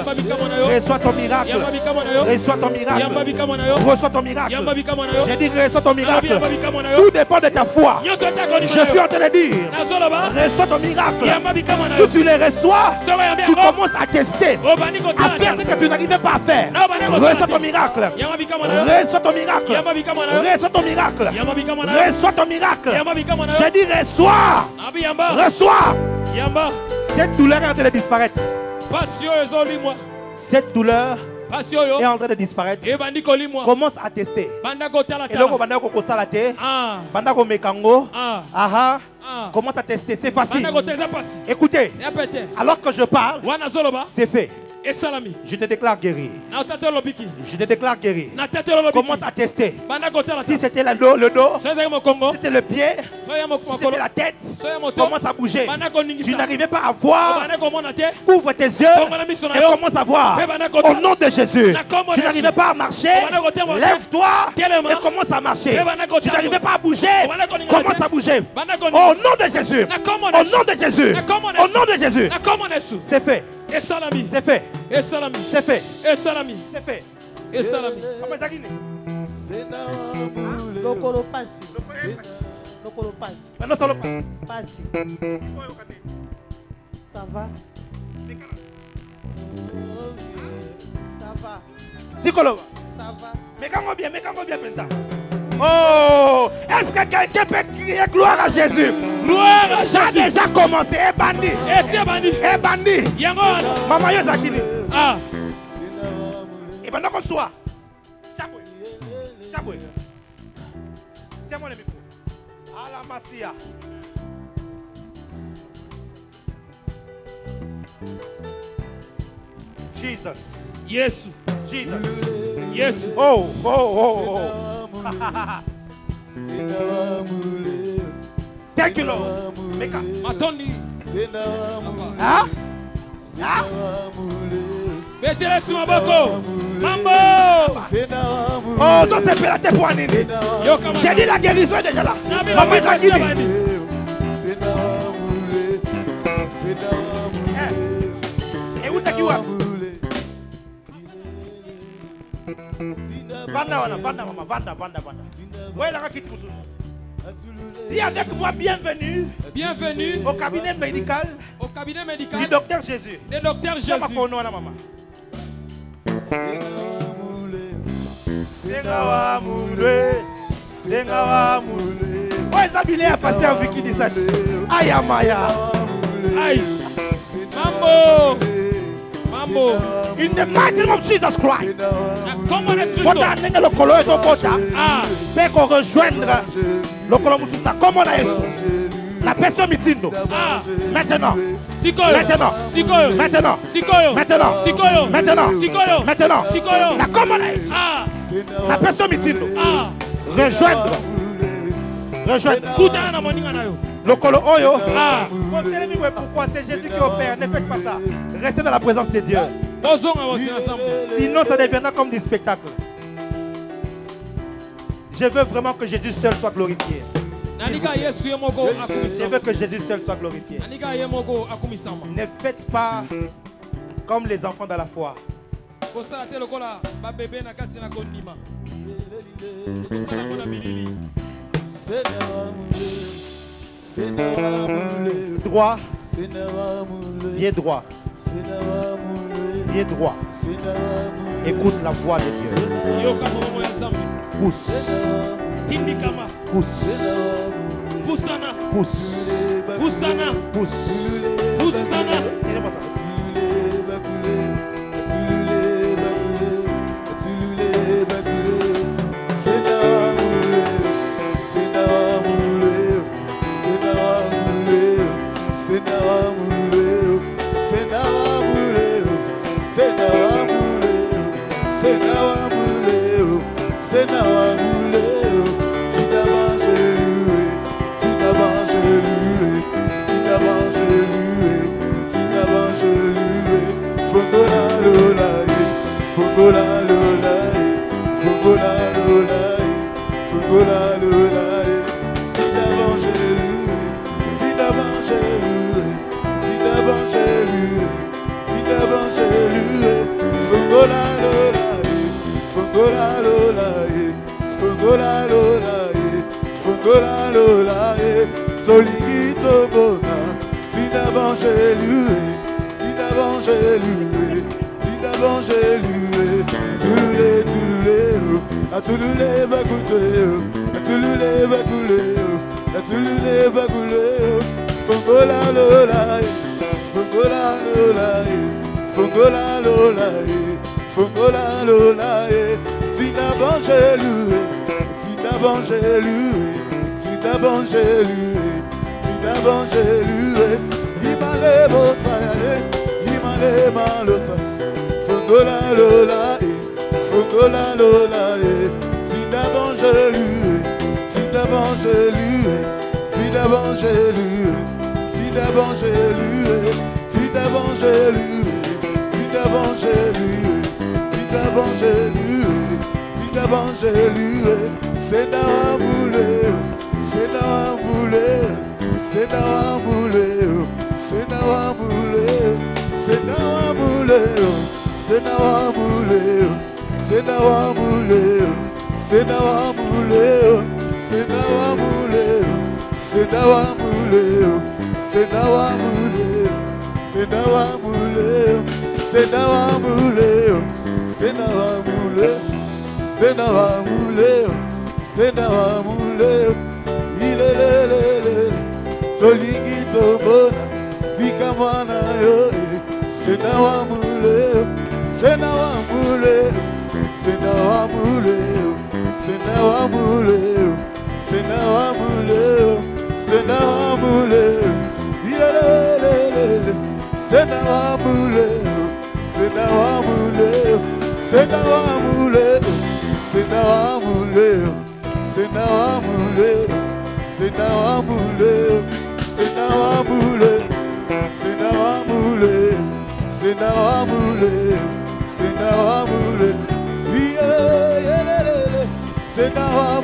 Reçois ton miracle. Reçois ton miracle. Reçois ton miracle. J'ai dit reçois ton miracle. Tout dépend de ta foi. Je suis en train de dire reçois ton miracle. Si tu les reçois, tu commences à tester, à faire ce que tu n'arrivais pas à faire. Reçois ton miracle. Reçois ton miracle. Reçois ton miracle. Reçois ton miracle. J'ai dit reçois. Reçois. Cette douleur est en train de disparaître. Cette douleur est en train de disparaître. Commence à tester. Et donc, commence à tester, c'est facile. Écoutez, alors que je parle, c'est fait. Je te déclare guéri. Je te déclare guéri. Commence à tester. Si c'était le dos, si c'était le pied, si c'était la tête, commence à bouger. Tu n'arrivais pas à voir. Ouvre tes yeux et commence à voir. Au nom de Jésus. Tu n'arrivais pas à marcher. Lève-toi et commence à marcher. Tu n'arrivais pas à bouger. Commence à bouger. Au nom de Jésus. Au nom de Jésus. Au nom de Jésus. C'est fait. C'est fait. C'est fait. C'est fait. Ça va. Ça va. Mais comment bien, oh, est-ce que quelqu'un peut crier gloire à Jésus? Gloire à Jésus. Ça a déjà commencé. Eh bandit. Eh bandit. Maman Yozakini. Ah. Et pendant qu'on soit. Tiens-moi le micro. À la Massia. Jesus. Yes. Jesus. Yes. Oh. Thank you, Lord. Meka. Matondi. Hein? Mettez-les sur ma boko. Mambo. Oh, donc c'est la tête pour un nini. J'ai dit la guérison est déjà là. Maman est tranquille. Et où t'as qui va? Vanda, maman, Vanda. Ouais, la raquette. Dis avec moi, bienvenue. Bienvenue au cabinet médical. Au cabinet médical. Du docteur Jésus. Le docteur Jésus. Maman. Ouais, Zabilé a pasteur Vicky dit ça. Aïe, Amaya. Aïe. Mambo. In the mighty name of Jesus Christ. Comment est-ce que ça? Le colo est au bota. Mais qu'on rejoindre le colo Moussouta. Comment on a eso? La personne mitindo. Maintenant. Maintenant. La comment on a eso? La personne mitindo. Rejoindre. Le colo oyo. Pourquoi c'est Jésus qui opère? Ne faites pas ça. Restez dans la présence de Dieu. Sinon ça deviendra comme des spectacles. Je veux vraiment que Jésus seul soit glorifié. Je veux que Jésus seul soit glorifié. Ne faites pas comme les enfants de la foi. Droit. Pied droit. Pied droit. Écoute la voix de Dieu. Pousse. Pousse. Poussana. Pousse. Poussana. Pousse. Poussana.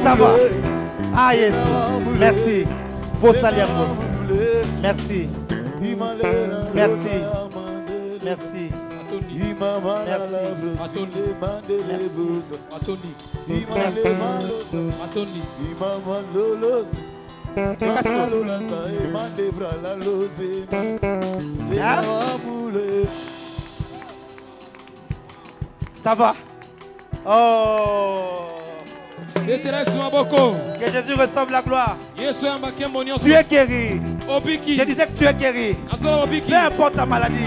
Ça va. Ah yes. Merci. Vos salaires. Merci. Merci. Merci. Merci. Ça va. Oh. Que Jésus reçoive la gloire. Tu es guéri. Je disais que tu es guéri. Peu importe ta maladie.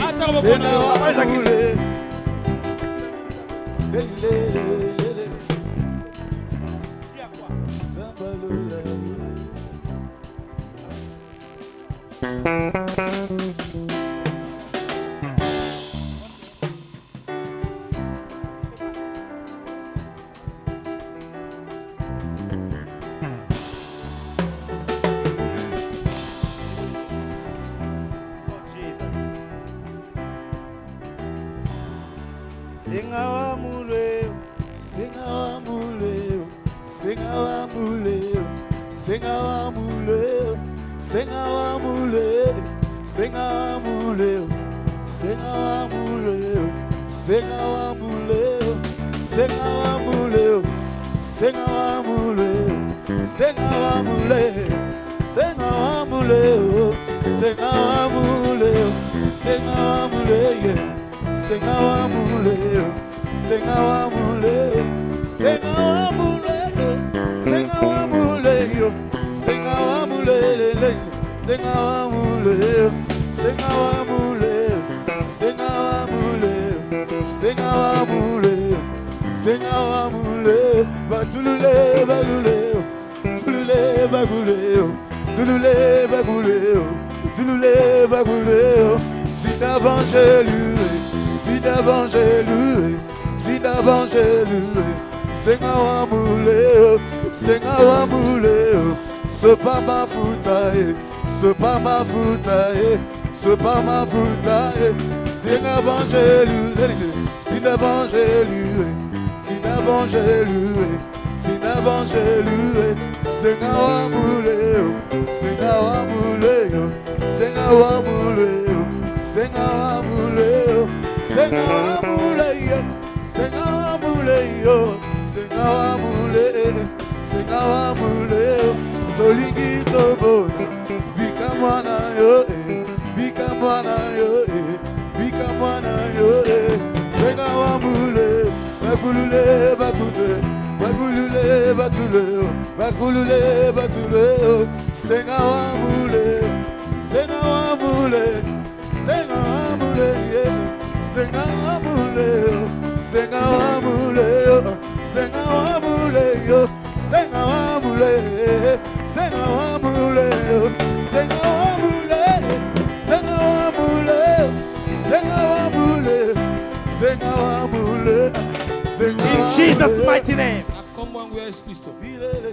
In Jesus' mighty name.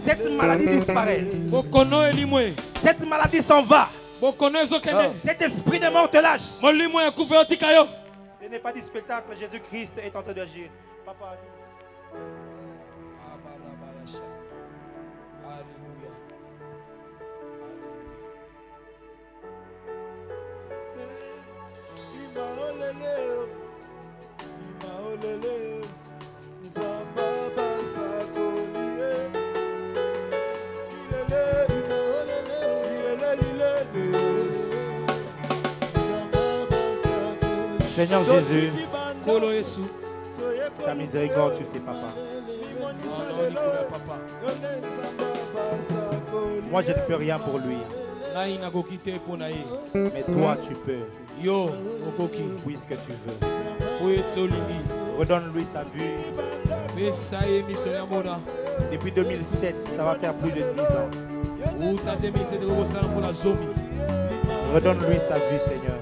Cette maladie disparaît. Cette maladie s'en va. Cet esprit de mort te lâche. Ce n'est pas du spectacle. Jésus-Christ est en train d'agir. Papa. Seigneur Jésus, ta miséricorde, tu sais, papa. Moi, je ne peux rien pour lui. Mais toi, tu peux. Puisque tu veux. Redonne-lui sa vue. Depuis 2007, ça va faire plus de 10 ans. Redonne-lui sa vue, Seigneur.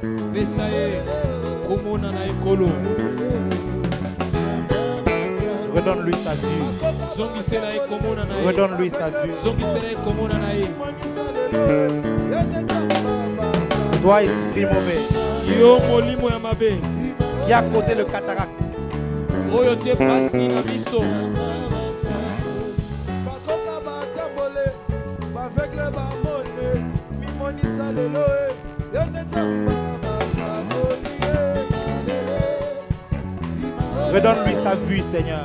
Redonne-lui sa vue. Redonne-lui sa vue. Toi, esprit mauvais, qui a causé le cataracte. Redonne-lui sa vue, Seigneur.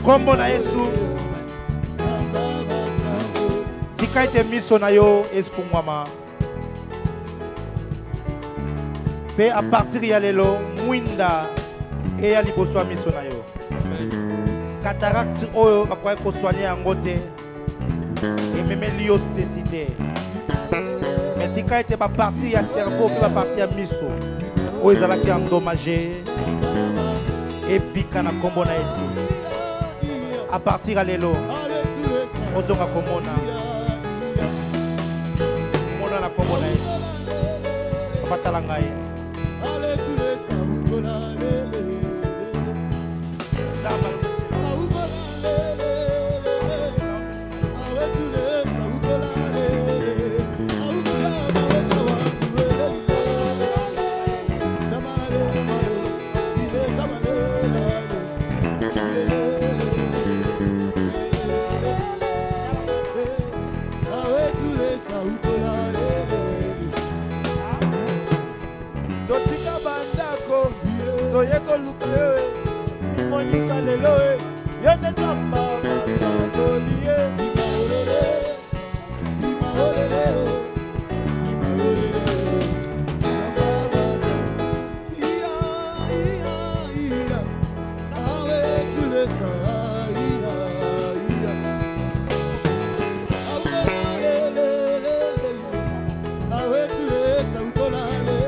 Kombo na Yesu tika ete miso na yo esfungwama pe a partir ya lelo mwinda e ya liboso ya miso na yo cataracte oyo bakoki kosoigne yango te ememeli yo cécité me tika ete baparti ya cerveau pe baparti ya miso oyo ezalaki endommagé ebika na kombo na Yesu. À partir à l'élo, on donne à Komona. Komona na Komona. Patalangai. Toyeko lukayo, imoni salelo, yone tamba masakoliye, imaolele, imaolele, imaolele, sababasa, iya, iya, iya, awe tulesa, iya, iya, awe tulesa, ukolale.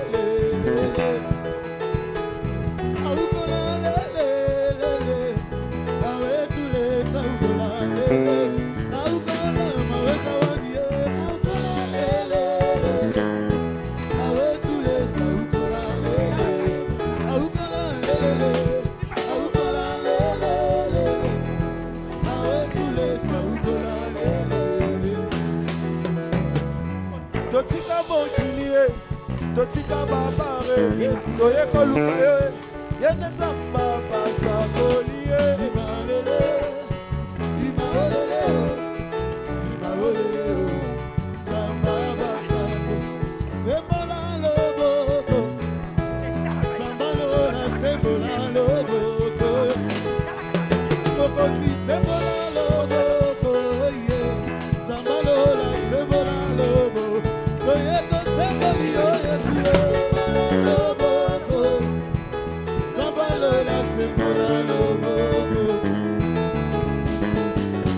Totika bokilie, totika babare, toyeko lukaye, yene zamba basakolie, imalele, imalele, imalele, zamba basako, sembola loboko, sambalola sembola loboko, mokoti sembola loboko, sambalola sembola loboko. Toyeko semboli yo Yesu, loboko, sambalola sembola loboko,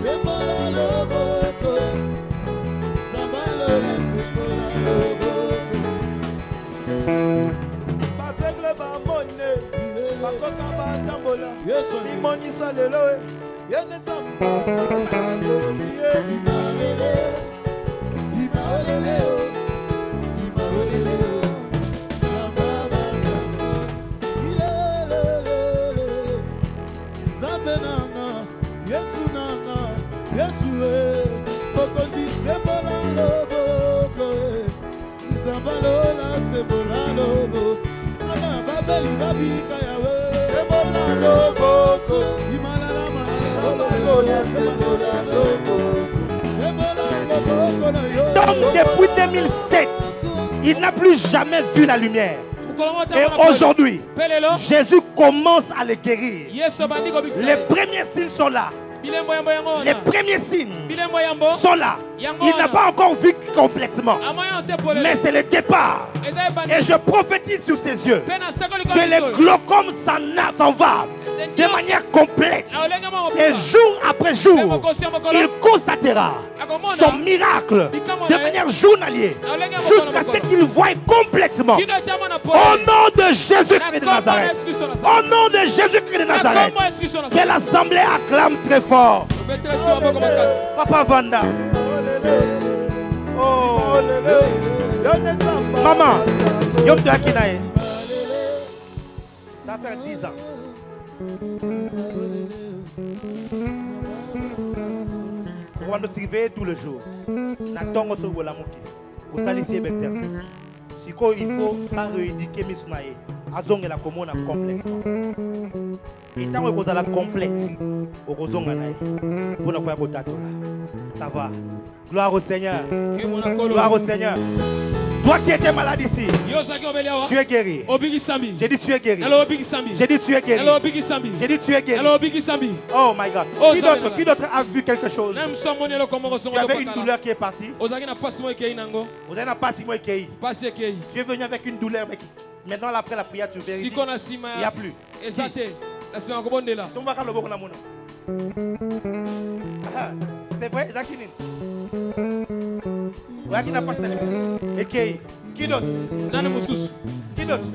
sembola loboko, sambalola sembola loboko. Baveugle bamone, bakoka batambola, Yesu limonisa lelo, yene nzamba basakoliye, imalele, imalele. Donc depuis 2007, il n'a plus jamais vu la lumière. Et aujourd'hui, Jésus commence à les guérir. Les premiers signes sont là. Les premiers signes sont là. Il n'a pas encore vu complètement. Mais c'est le départ. Et je prophétise sur ses yeux que le glaucome s'en va de manière complète. Et jour après jour, il constatera son miracle de manière journalière jusqu'à ce qu'il voie complètement. Au nom de Jésus-Christ de Nazareth. Au nom de Jésus-Christ de Nazareth. Que l'assemblée acclame très fort. Papa Vanda. Oh. Maman. Yom de Akinae. Ça va faire 10 ans. On va nous surveiller tout le jour. N'attendons pas la moquée. Vous allez essayer l'exercice. Si il faut pas rééduquer mes sonailles. Azong la commune complètement. Et tant que vous allez complète, au Gozong anaï. Vous n'avez pas de ça va. Gloire au Seigneur. Gloire au Seigneur. Toi qui étais malade ici, tu es guéri. J'ai dit tu es guéri. J'ai dit tu es guéri. J'ai dit tu es guéri. Oh my God. Qui d'autre a vu quelque chose? Tu avais une douleur qui est partie. Vous avez un passimo qui. Tu es venu avec une douleur. Maintenant après la prière tu vérifies. Il n'y a plus. C'est vrai, Zakinin. Qui n'a pas et qui d'autre? Qui d'autre?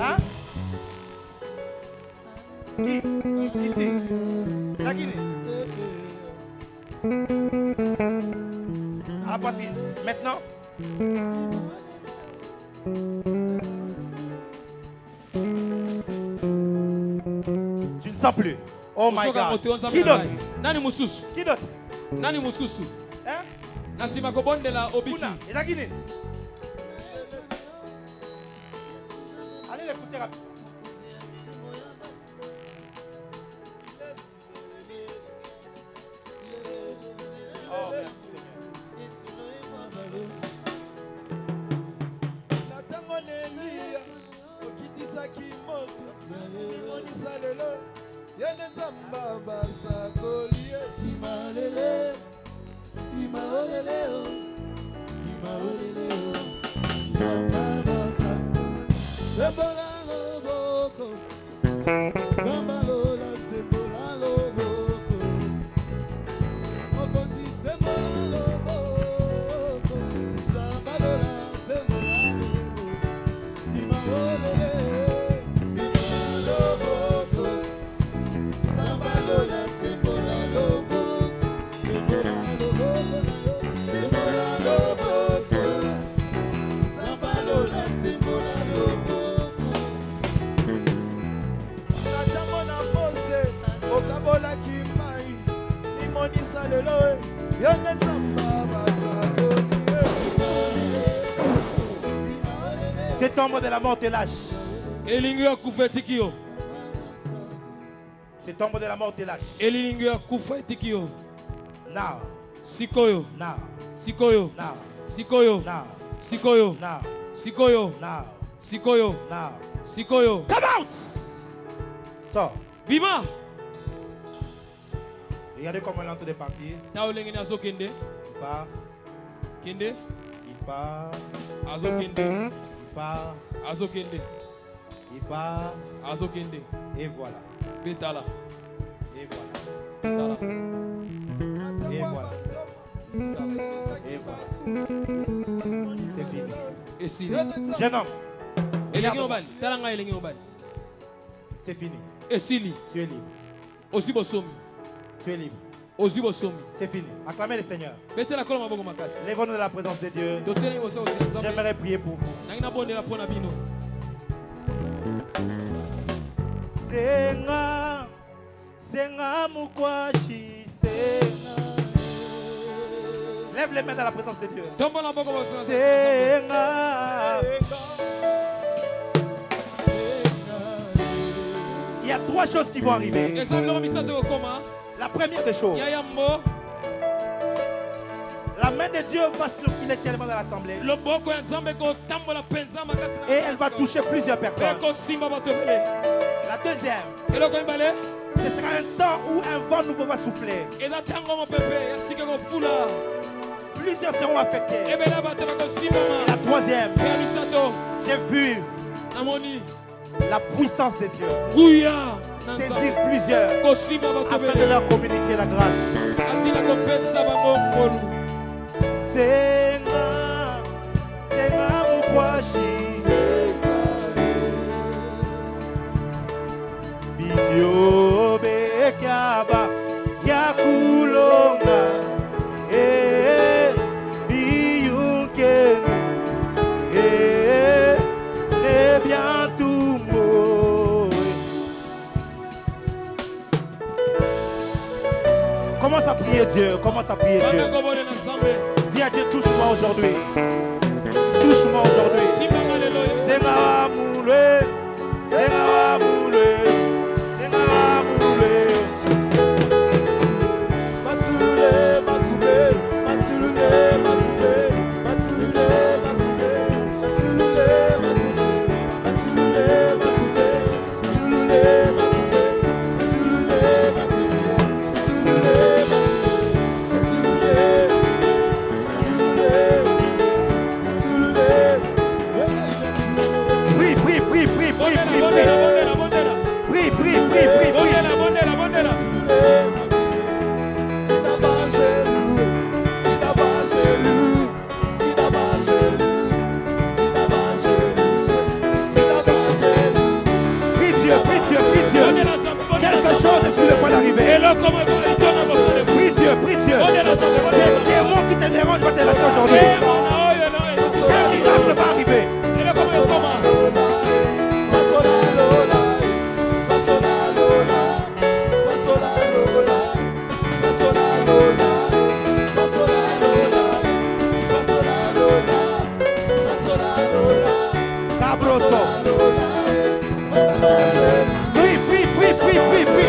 Hein? Qui? Ici. Zakinin. À la partie. Maintenant. Tu ne sens plus. Oh my God. Qui d'autre? Qui d'autre? Hein? Nasima kobonde la obiki. Allez l'écouter rapide. Oh, Cet homme de la mort te lâche. Cet homme de la mort te lâche. Now. Sikoyo. Now. Sikoyo. Now. Sikoyo. Now. Sikoyo. Now. Sikoyo. Now. Sikoyo. Now. Sikoyo. Come out. Sors. Bima. Regardez comment il est en train de partir. Il part. Kende. Il part. Azokende. Il part. Azokende. Il part. Azokende. Et voilà. Betala. Et voilà. Betala. Et voilà. Et voilà. C'est fini. Et si. Jeune homme. C'est fini. Et si. Tu es libre. Aussi bosomi. Tu es libre. Aussi bosomi. C'est fini. Acclamez le Seigneur. Lève-nous de la présence de Dieu. J'aimerais prier pour vous. Senga, Senga Mukwashi, Senga. Lève les mains dans la présence de Dieu. Senga. Il y a 3 choses qui vont arriver. La première des choses. La main de Dieu va se tellement dans l'assemblée. Et elle va toucher plusieurs personnes. La deuxième, ce sera un temps où un vent nouveau va souffler. Plusieurs seront affectés. Et la troisième, j'ai vu la puissance de Dieu saisir plusieurs afin de leur communiquer la grâce. Senga, Senga Mukwashi, Bidyo Bekaba, Yakulonga, Biyuke, Nebiantumo. Commence à prier Dieu. Commence à prier Dieu. Dis à Dieu, touche-moi aujourd'hui. Touche-moi aujourd'hui. Senga moule, senga moule, senga moule. Matulule, makube, matulule, makube, matulule, makube, matulule, makube, matulule, makube, matulule, makube, matulule, makube, Prie Dieu, prie Dieu. C'est un démon qui te dérange va te lâcher aujourd'hui. Un miracle va arriver. Cabroso. Prie, prie, prie, prie, prie, prie.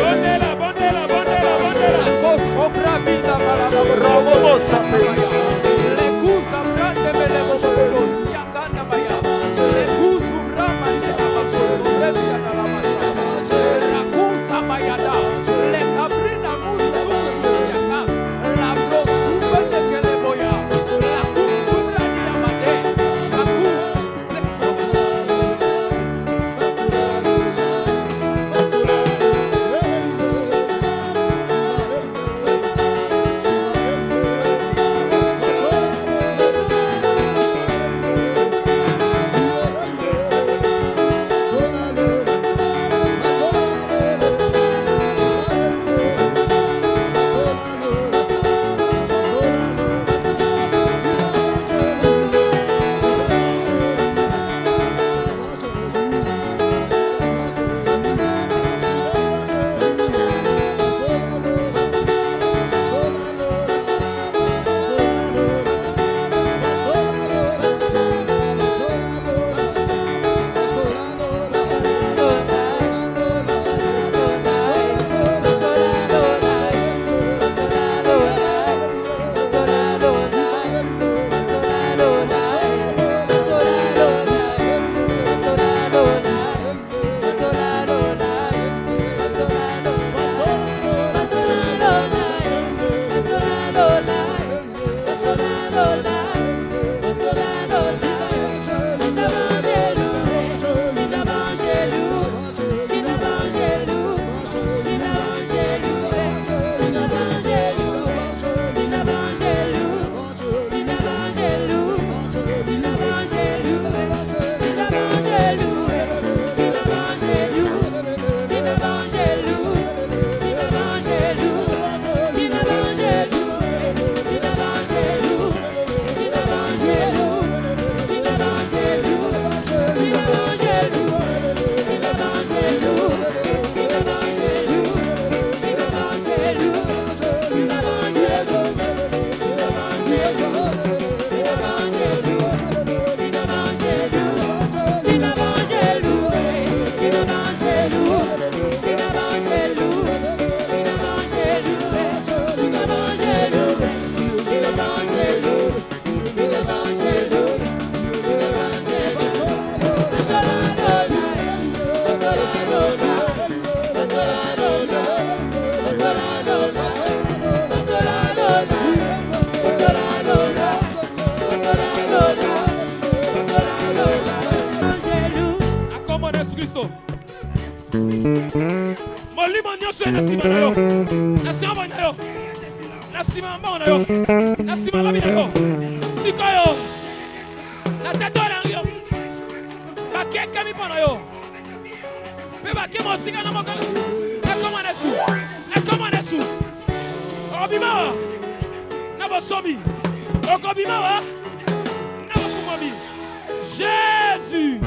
Jésus.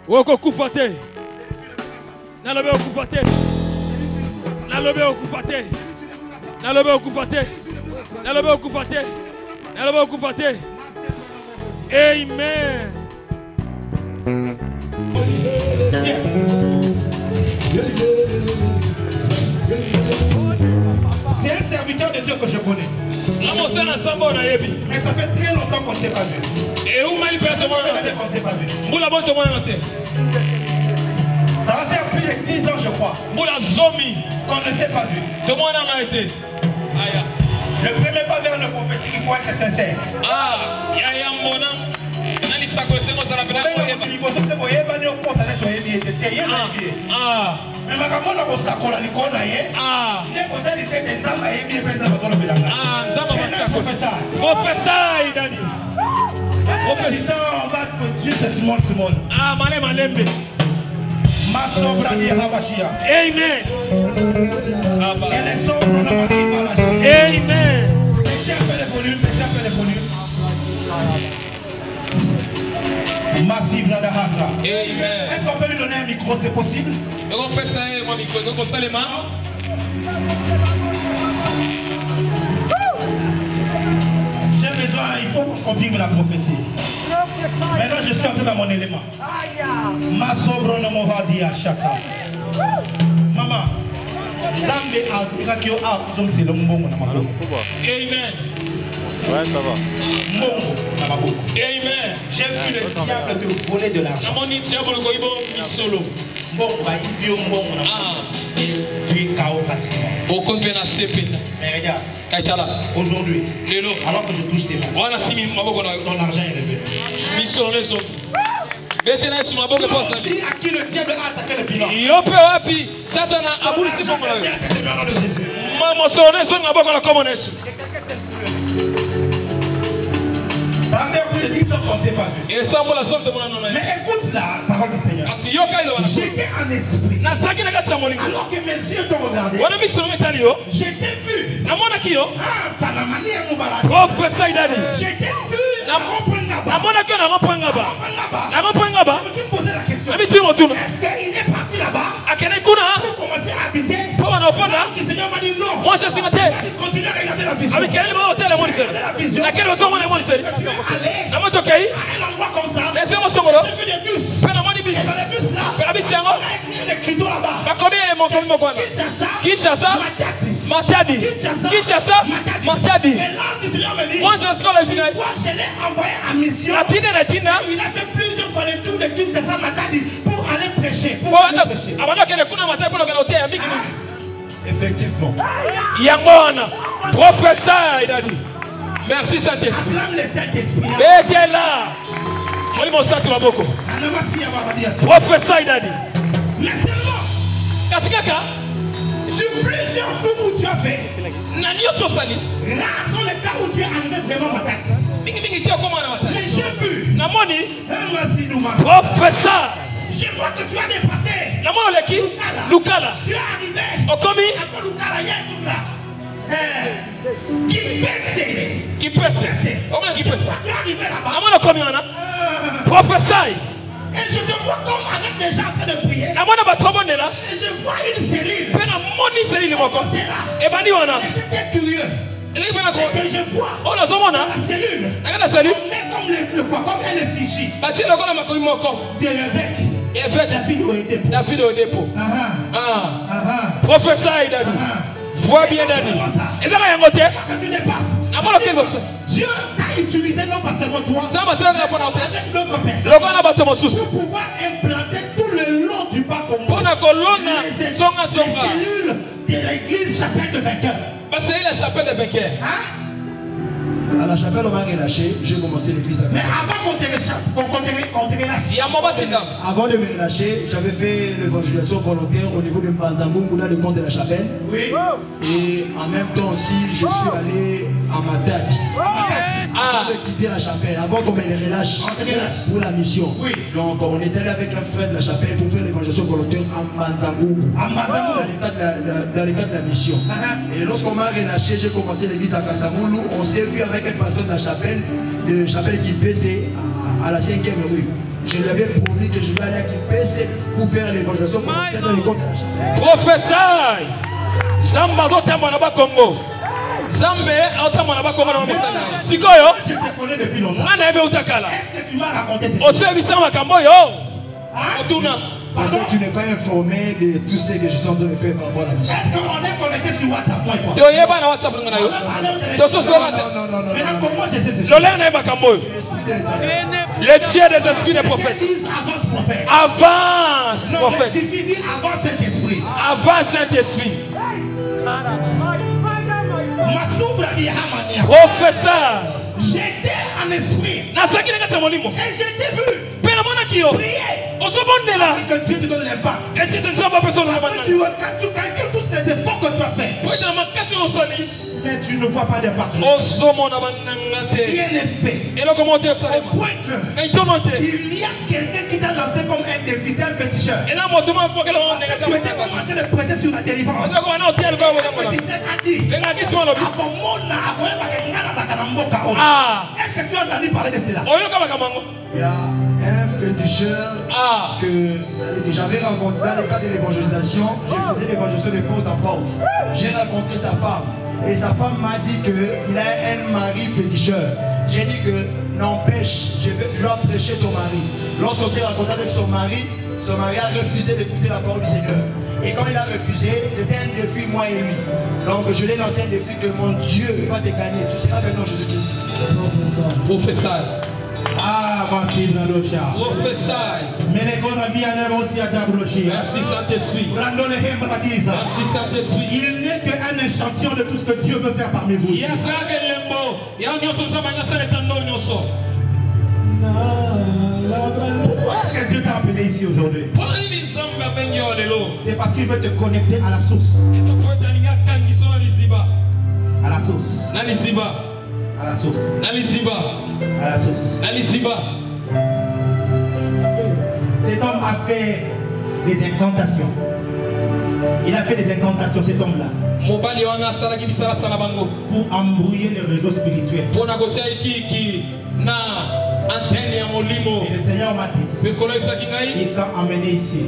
Woko kufate. Nalobe okufate. Nalobe okufate. Nalobe okufate. Nalobe okufate. Nalobe okufate. Amen. C'est un serviteur de Dieu que je connais. Mais ça fait très longtemps qu'on ne s'est pas vu. Et où m'a libéré qu'on ne s'est pas vu. Ça va faire plus de 10 ans, je crois. Qu'on ne s'est pas vu. Ne prenez pas vers le prophétique, il faut être sincère. Amen. Massive là Amen. Est-ce qu'on peut lui donner un micro, c'est possible? J'ai besoin, il faut qu'on confirme la prophétie. Maintenant je suis entré dans mon élément. Ma sobre no mohadi à chacun. Maman, Zambe a Irakio a donc c'est le mbongo na maboko. Amen. Ouais, ça va. Mbongo na maboko. Amen. J'ai vu le diable te voler de l'argent. Mbongo ba idio mbongo na maboko. Tu es KO pratiquement. Mais regarde, aujourd'hui, alors que je touche tes mains, ton argent est revenu. Si à qui le diable a attaqué le bilan, ça va faire plus de 10 ans qu'on ne s'est pas vu. Mais écoute la parole du Seigneur. J'étais en esprit. Alors que mes yeux t'ont regardé, j'étais vu. J'étais vu. Je me suis posé la question. Est-ce qu'il est parti là-bas pour commencer à habiter? Le Seigneur m'a dit non. Moi, je suis continué à regarder la vision. Avec quelle laquelle façon on est mon lycée? La moto qui est un endroit comme ça. Laissez-moi son mot. J'ai vu des bus. Pendant des bus. La bus c'est un gros. L'écriture là-bas. Combien est mon coin? Kinshasa. Matadi. Kinshasa. Matadi. Moi je suis dans la ville. Moi je l'ai envoyé en mission. Latina. Il a fait plusieurs fois le tour de Kinshasa Matadi pour aller prêcher. Avant que le coup de Matadi pour le galoter à Miki. Effectivement. Yangona. Professeur il a dit. Merci Saint-Esprit. Et t'es là. On mon sac à beaucoup. Professeur il a dit. Mais seulement. Kasikaka. Sur plusieurs tours où tu as fait. Nanio Sosali. Là sont les cas où tu es arrivé vraiment matin. Mais j'ai vu. Namoni. Professeur. Je vois que tu as dépassé. Namoni qui? Lukala. Tu es arrivé. Okomi. Lukala, il y a tout là. Qui pèse. Qui pèse. Qui pèse. Tu es arrivé là-bas. Namoni Okomi on a. Professeur. Et je te vois comme avec des gens en train de prier. Et je vois une cellule. Et j'étais curieux. Et que je vois la cellule. Comme un effigie de l'évêque David Oyedepo. Professeur Idadi. Vois bien Dadi. Et là, il y a Dieu t'a utilisé non pas seulement toi, avec d'autres personnes pour pouvoir implanter tout le long du bas-commun les cellules de l'église chapelle de vainqueur. C'est la chapelle de vainqueur. À la chapelle, on m'a relâché, j'ai commencé l'église à faire. Mais avant qu'on te relâche, avant de me relâcher, j'avais fait l'évangélisation volontaire au niveau de Mbanzambungu, dans le compte de la chapelle. Oui. Et en même temps aussi, je suis allé à Matadi. Avant de quitter la chapelle, avant qu'on me les relâche pour la mission. Oui. Donc on est allé avec un frère de la chapelle pour faire l'évangélisation volontaire à Mbanzambungu. Dans le cadre de la mission. Et lorsqu'on m'a relâché, j'ai commencé l'église à Kassamoulou. On s'est vu avec un pasteur de la chapelle qui PC à la 5e rue. Je lui avais promis que je vais aller à Kipese pour faire l'évangélisation volontaire dans les comptes de la chapelle. Professeur, Zamba zotamba na ba Congo. Zambe otamba na ba Congo na mosala. Sikoyo. Je te connais depuis longtemps. Ngana ebe utakala. Est-ce que tu m'as raconté ça? Osebisa makambo yo. Otuna. Parce que tu n'es pas informé de tout ce que je suis en train de faire par rapport à la mission. Est-ce qu'on est connecté sur WhatsApp, moi et toi? Toyeba na WhatsApp ngana yo. Toso sera. Non. Maintenant, comment je sais ce Lola na makambo yo. Le Dieu des esprits des prophètes. Avance, prophète. Avance, Non, prophète. tu finis avant Saint-Esprit. Avant Saint-Esprit. Professeur. J'étais en esprit. Et Et j'ai été vu. Prier. Que Dieu te donne l'impact. Quand tu calcules tous les efforts que tu as fait, mais tu ne vois pas d'impact. Rien n'est fait. Au point que il y a quelqu'un qui t'a lancé comme un déficient féticheur. Tu étais commencé de prêcher sur la délivrance. Le féticheur a dit, est-ce que tu as entendu parler de cela? Il y a un féticheur que j'avais rencontré dans le cadre de l'évangélisation. Je faisais l'évangélisation de porte en porte. J'ai rencontré sa femme. Et sa femme m'a dit qu'il a un mari féticheur. J'ai dit que n'empêche, je vais leur prêcher son mari. Lorsqu'on s'est rencontré avec son mari a refusé d'écouter la parole du Seigneur. Et quand il a refusé, c'était un défi, moi et lui. Donc je lui ai lancé un défi que mon Dieu va te gagner. Tu seras avec nous, Jésus-Christ. Professeur. Ah, ma fille, Nalocha. Professeur. Mais les gars, la vie en a aussi à t'abrocher. Merci Saint-Esprit. Merci Saint-Esprit. Il n'est qu'un échantillon de tout ce que Dieu veut faire parmi vous. Pourquoi est-ce que Dieu t'a appelé ici aujourd'hui? C'est parce qu'il veut te connecter à la source. À la source. À la source. À la source. Cet homme a fait des incantations. Il a fait des incantations, cet homme-là, pour embrouiller les réseaux spirituels. Et le Seigneur m'a dit, il t'a amené ici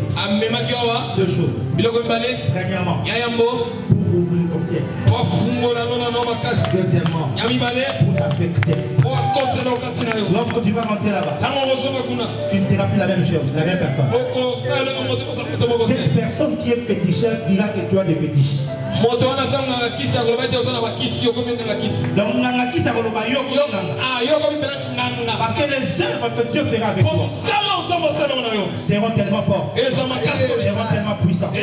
deux choses. Premièrement, pour ouvrir ton ciel. Deuxièmement, pour t'affecter. Lorsque tu vas rentrer là-bas, tu ne seras plus la même chose, la même personne. Cette personne qui est féticheur dira que tu as des fétiches. Donc, parce que les œuvres que Dieu fera avec toi seront tellement fortes, seront tellement puissantes.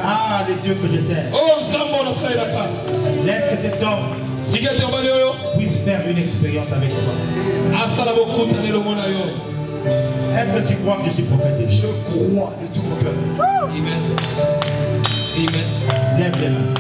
Ah, les dieux que je sers. Laisse que cet homme puisse faire une expérience avec toi. Est-ce que tu crois que je suis prophète? Je crois de tout mon cœur. Amen. Amen. Lève les mains.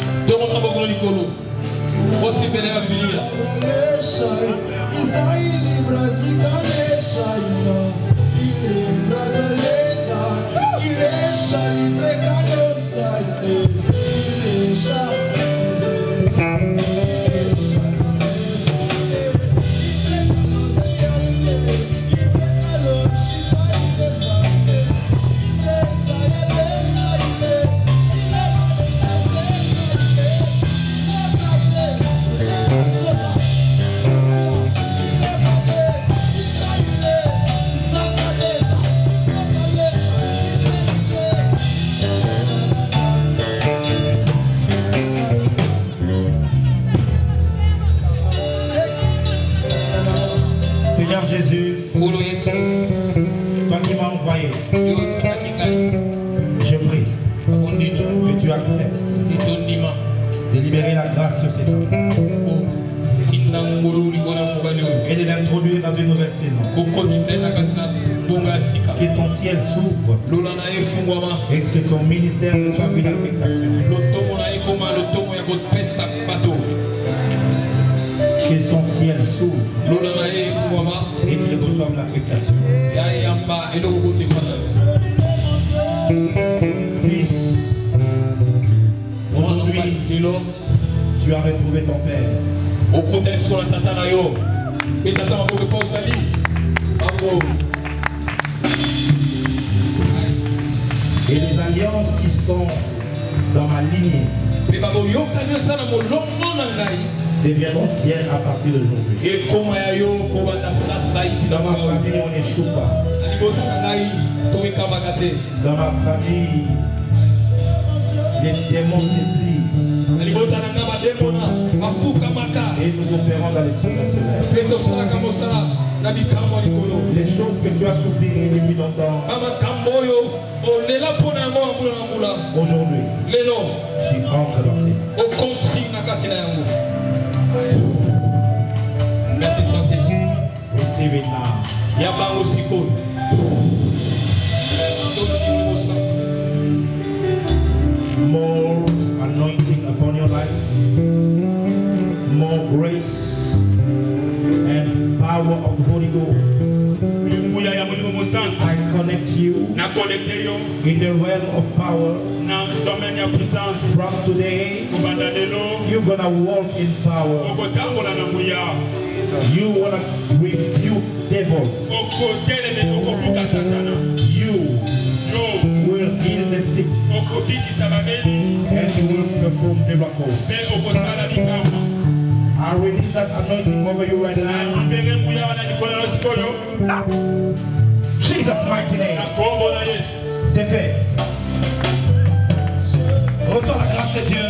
Seigneur Jésus, toi qui m'as envoyé, je prie que tu acceptes de libérer la grâce sur cet homme et de l'introduire dans une nouvelle saison. Que ton ciel s'ouvre et que son ministère ne soit plus d'affectation. Que son ciel s'ouvre et qu'il reçoive l'affectation. Fils, aujourd'hui, tu as retrouvé ton père. Et les alliances qui sont dans ma lignée deviendront tiers à partir d'aujourd'hui. Dans ma famille, on n'échoue pas. Dans ma famille, les démons se plient. Et nous opérons dans les surnaturels. Les choses que tu as souffert depuis longtemps, aujourd'hui, tu entres dans ces. Merci Saint-Esprit. Receive it now. More anointing upon your life, more grace and power of the Holy Ghost. I connect you in the realm of power. From today, you're gonna walk in power. You wanna rebuke devils. You will heal the sick, and you will perform miracles. I release that anointing over you right now. Jesus' mighty name. C'est fait. Retourne la grâce de Dieu.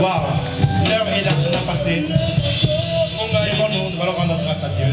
Wow. L'heure est largement passée. Nous allons rendre grâce à Dieu.